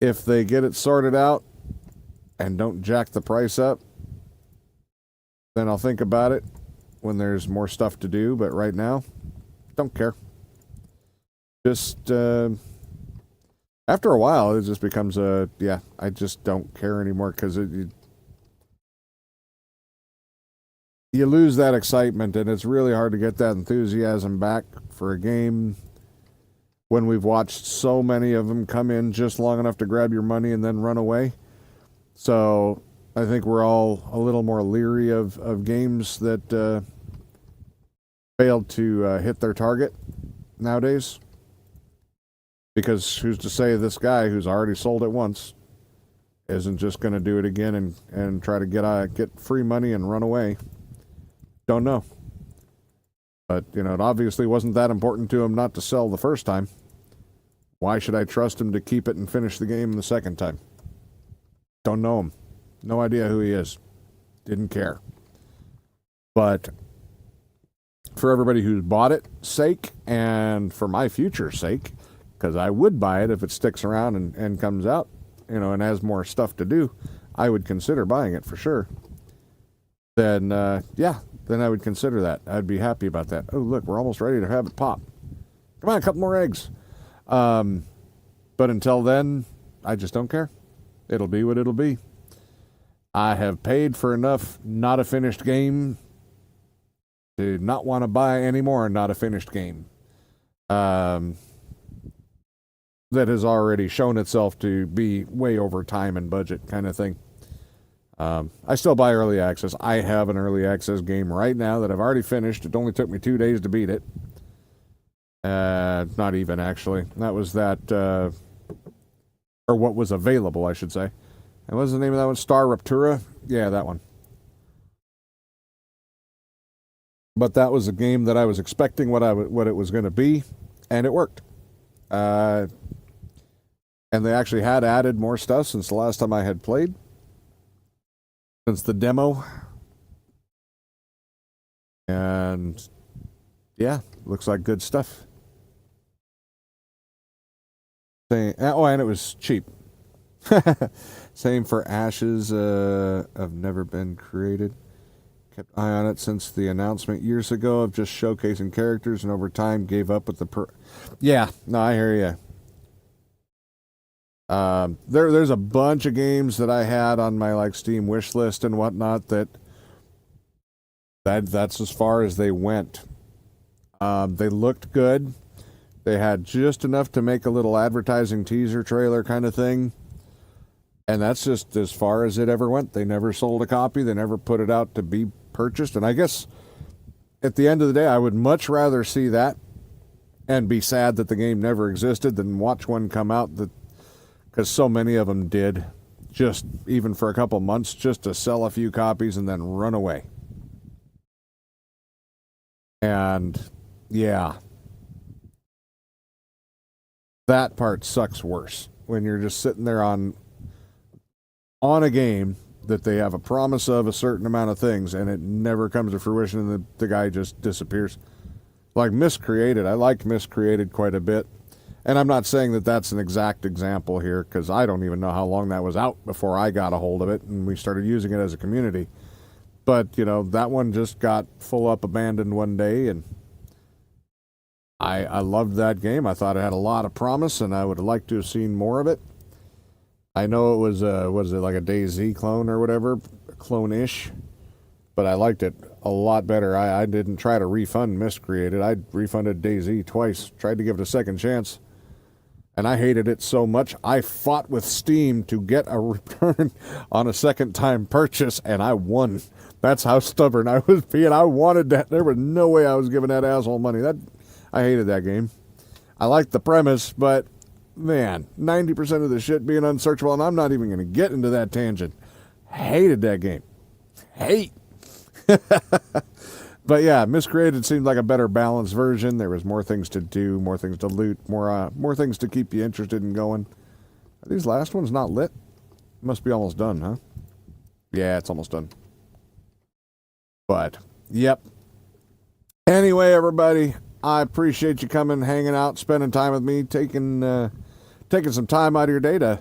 If they get it sorted out and don't jack the price up, then I'll think about it when there's more stuff to do. But right now, don't care. Just after a while, it just becomes yeah, I just don't care anymore, because you lose that excitement, and it's really hard to get that enthusiasm back for a game when we've watched so many of them come in just long enough to grab your money and then run away. So I think we're all a little more leery of games that failed to hit their target nowadays. Because who's to say this guy who's already sold it once isn't just going to do it again and try to get free money and run away? Don't know. But, it obviously wasn't that important to him not to sell the first time. Why should I trust him to keep it and finish the game the second time? Don't know him. No idea who he is. Didn't care. But for everybody who's bought it sake, and for my future sake, because I would buy it if it sticks around and comes out, and has more stuff to do, I would consider buying it for sure. Then, yeah, then I would consider that. I'd be happy about that. Oh, look, we're almost ready to have it pop. Come on, a couple more eggs. But until then, I just don't care. It'll be what it'll be. I have paid for enough not a finished game to not want to buy any more not a finished game. That has already shown itself to be way over time and budget kind of thing. I still buy early access. I have an early access game right now that I've already finished. It only took me 2 days to beat it. Not even, actually. That was that, or what was available, I should say. And what was the name of that one? Star Raptura? Yeah, that one. But that was a game that I was expecting what it was going to be, and it worked. And they actually had added more stuff since the last time I had played. Since the demo. And yeah, looks like good stuff. Oh, and it was cheap. Same for Ashes. I've never been created. Kept eye on it since the announcement years ago of just showcasing characters, and over time gave up with the Yeah, no, I hear you. There's a bunch of games that I had on my like Steam wish list and whatnot that's as far as they went. They looked good. They had just enough to make a little advertising teaser trailer kind of thing. And that's just as far as it ever went. They never sold a copy. They never put it out to be purchased. And I guess at the end of the day, I would much rather see that and be sad that the game never existed than watch one come out that, because so many of them did, just even for a couple months, just to sell a few copies and then run away. And yeah, that part sucks worse when you're just sitting there on a game that they have a promise of a certain amount of things and it never comes to fruition and the guy just disappears. Like Miscreated. I liked Miscreated quite a bit. And I'm not saying that that's an exact example here because I don't even know how long that was out before I got a hold of it and we started using it as a community. But, you know, that one just got full up abandoned one day and I loved that game. I thought it had a lot of promise and I would have liked to have seen more of it. I know it was, what is it, like a DayZ clone or whatever, clone-ish, but I liked it a lot better. I didn't try to refund Miscreated. I refunded DayZ twice, tried to give it a second chance, and I hated it so much, I fought with Steam to get a return on a second-time purchase, and I won. That's how stubborn I was being. I wanted that. There was no way I was giving that asshole money. I hated that game. I liked the premise, but man, 90% of the shit being unsearchable, and I'm not even going to get into that tangent. Hated that game. Hate. But yeah, Miscreated seemed like a better balanced version. There was more things to do, more things to loot, more things to keep you interested in going. Are these last ones not lit? Must be almost done, huh? Yeah, it's almost done. But, yep. Anyway, everybody, I appreciate you coming, hanging out, spending time with me, taking some time out of your day to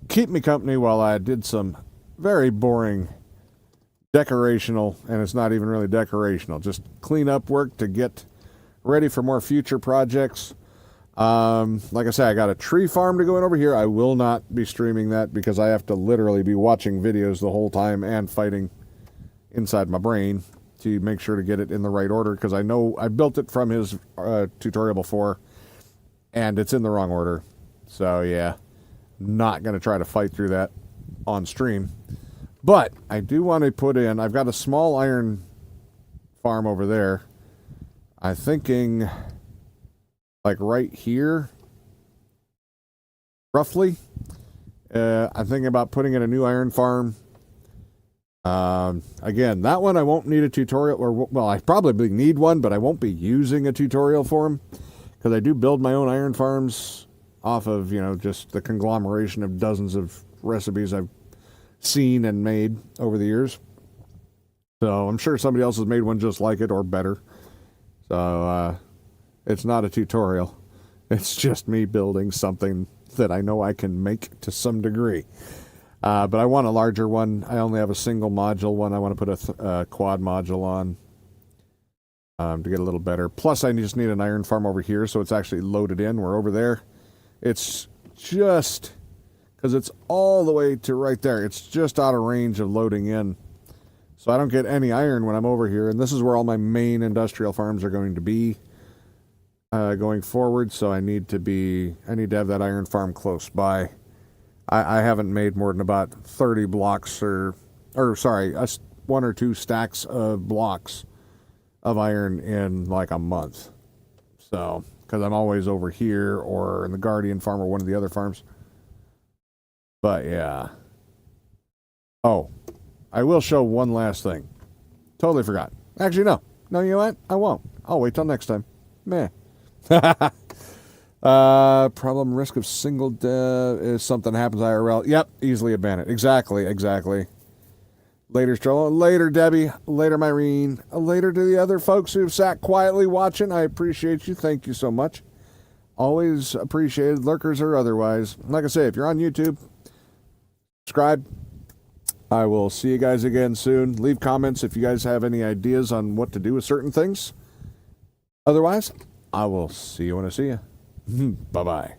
keep me company while I did some very boring decorational, and it's not even really decorational, just clean up work to get ready for more future projects. Like I say, I got a tree farm to go in over here. I will not be streaming that because I have to literally be watching videos the whole time and fighting inside my brain to make sure to get it in the right order, because I know I built it from his tutorial before and it's in the wrong order. So yeah, not going to try to fight through that on stream. But I do want to put in, I've got a small iron farm over there. I'm thinking like right here, roughly. I'm thinking about putting in a new iron farm. Again, that one I won't need a tutorial, or well, I probably need one, but I won't be using a tutorial for them because I do build my own iron farms off of, you know, just the conglomeration of dozens of recipes I've seen and made over the years. So I'm sure somebody else has made one just like it or better. So it's not a tutorial. It's just me building something that I know I can make to some degree. But I want a larger one. I only have a single module one. I want to put a quad module on to get a little better. Plus, I just need an iron farm over here, so it's actually loaded in. We're over there. It's just, because it's all the way to right there. It's just out of range of loading in. So I don't get any iron when I'm over here. And this is where all my main industrial farms are going to be going forward. So I need to have that iron farm close by. I haven't made more than about 30 blocks or or sorry, one or two stacks of blocks of iron in like a month. So, because I'm always over here or in the Guardian farm or one of the other farms. But yeah. Oh, I will show one last thing. Totally forgot. Actually, no. No, you know what? I won't. I'll wait till next time. Meh. Problem risk of single death is something happens IRL. Yep, easily abandoned. Exactly. Later, Stroll. Later, Debbie. Later, Myrene. Later to the other folks who've sat quietly watching. I appreciate you. Thank you so much. Always appreciated, lurkers or otherwise. Like I say, if you're on YouTube, subscribe. I will see you guys again soon. Leave comments if you guys have any ideas on what to do with certain things. Otherwise, I will see you when I see you. Bye-bye.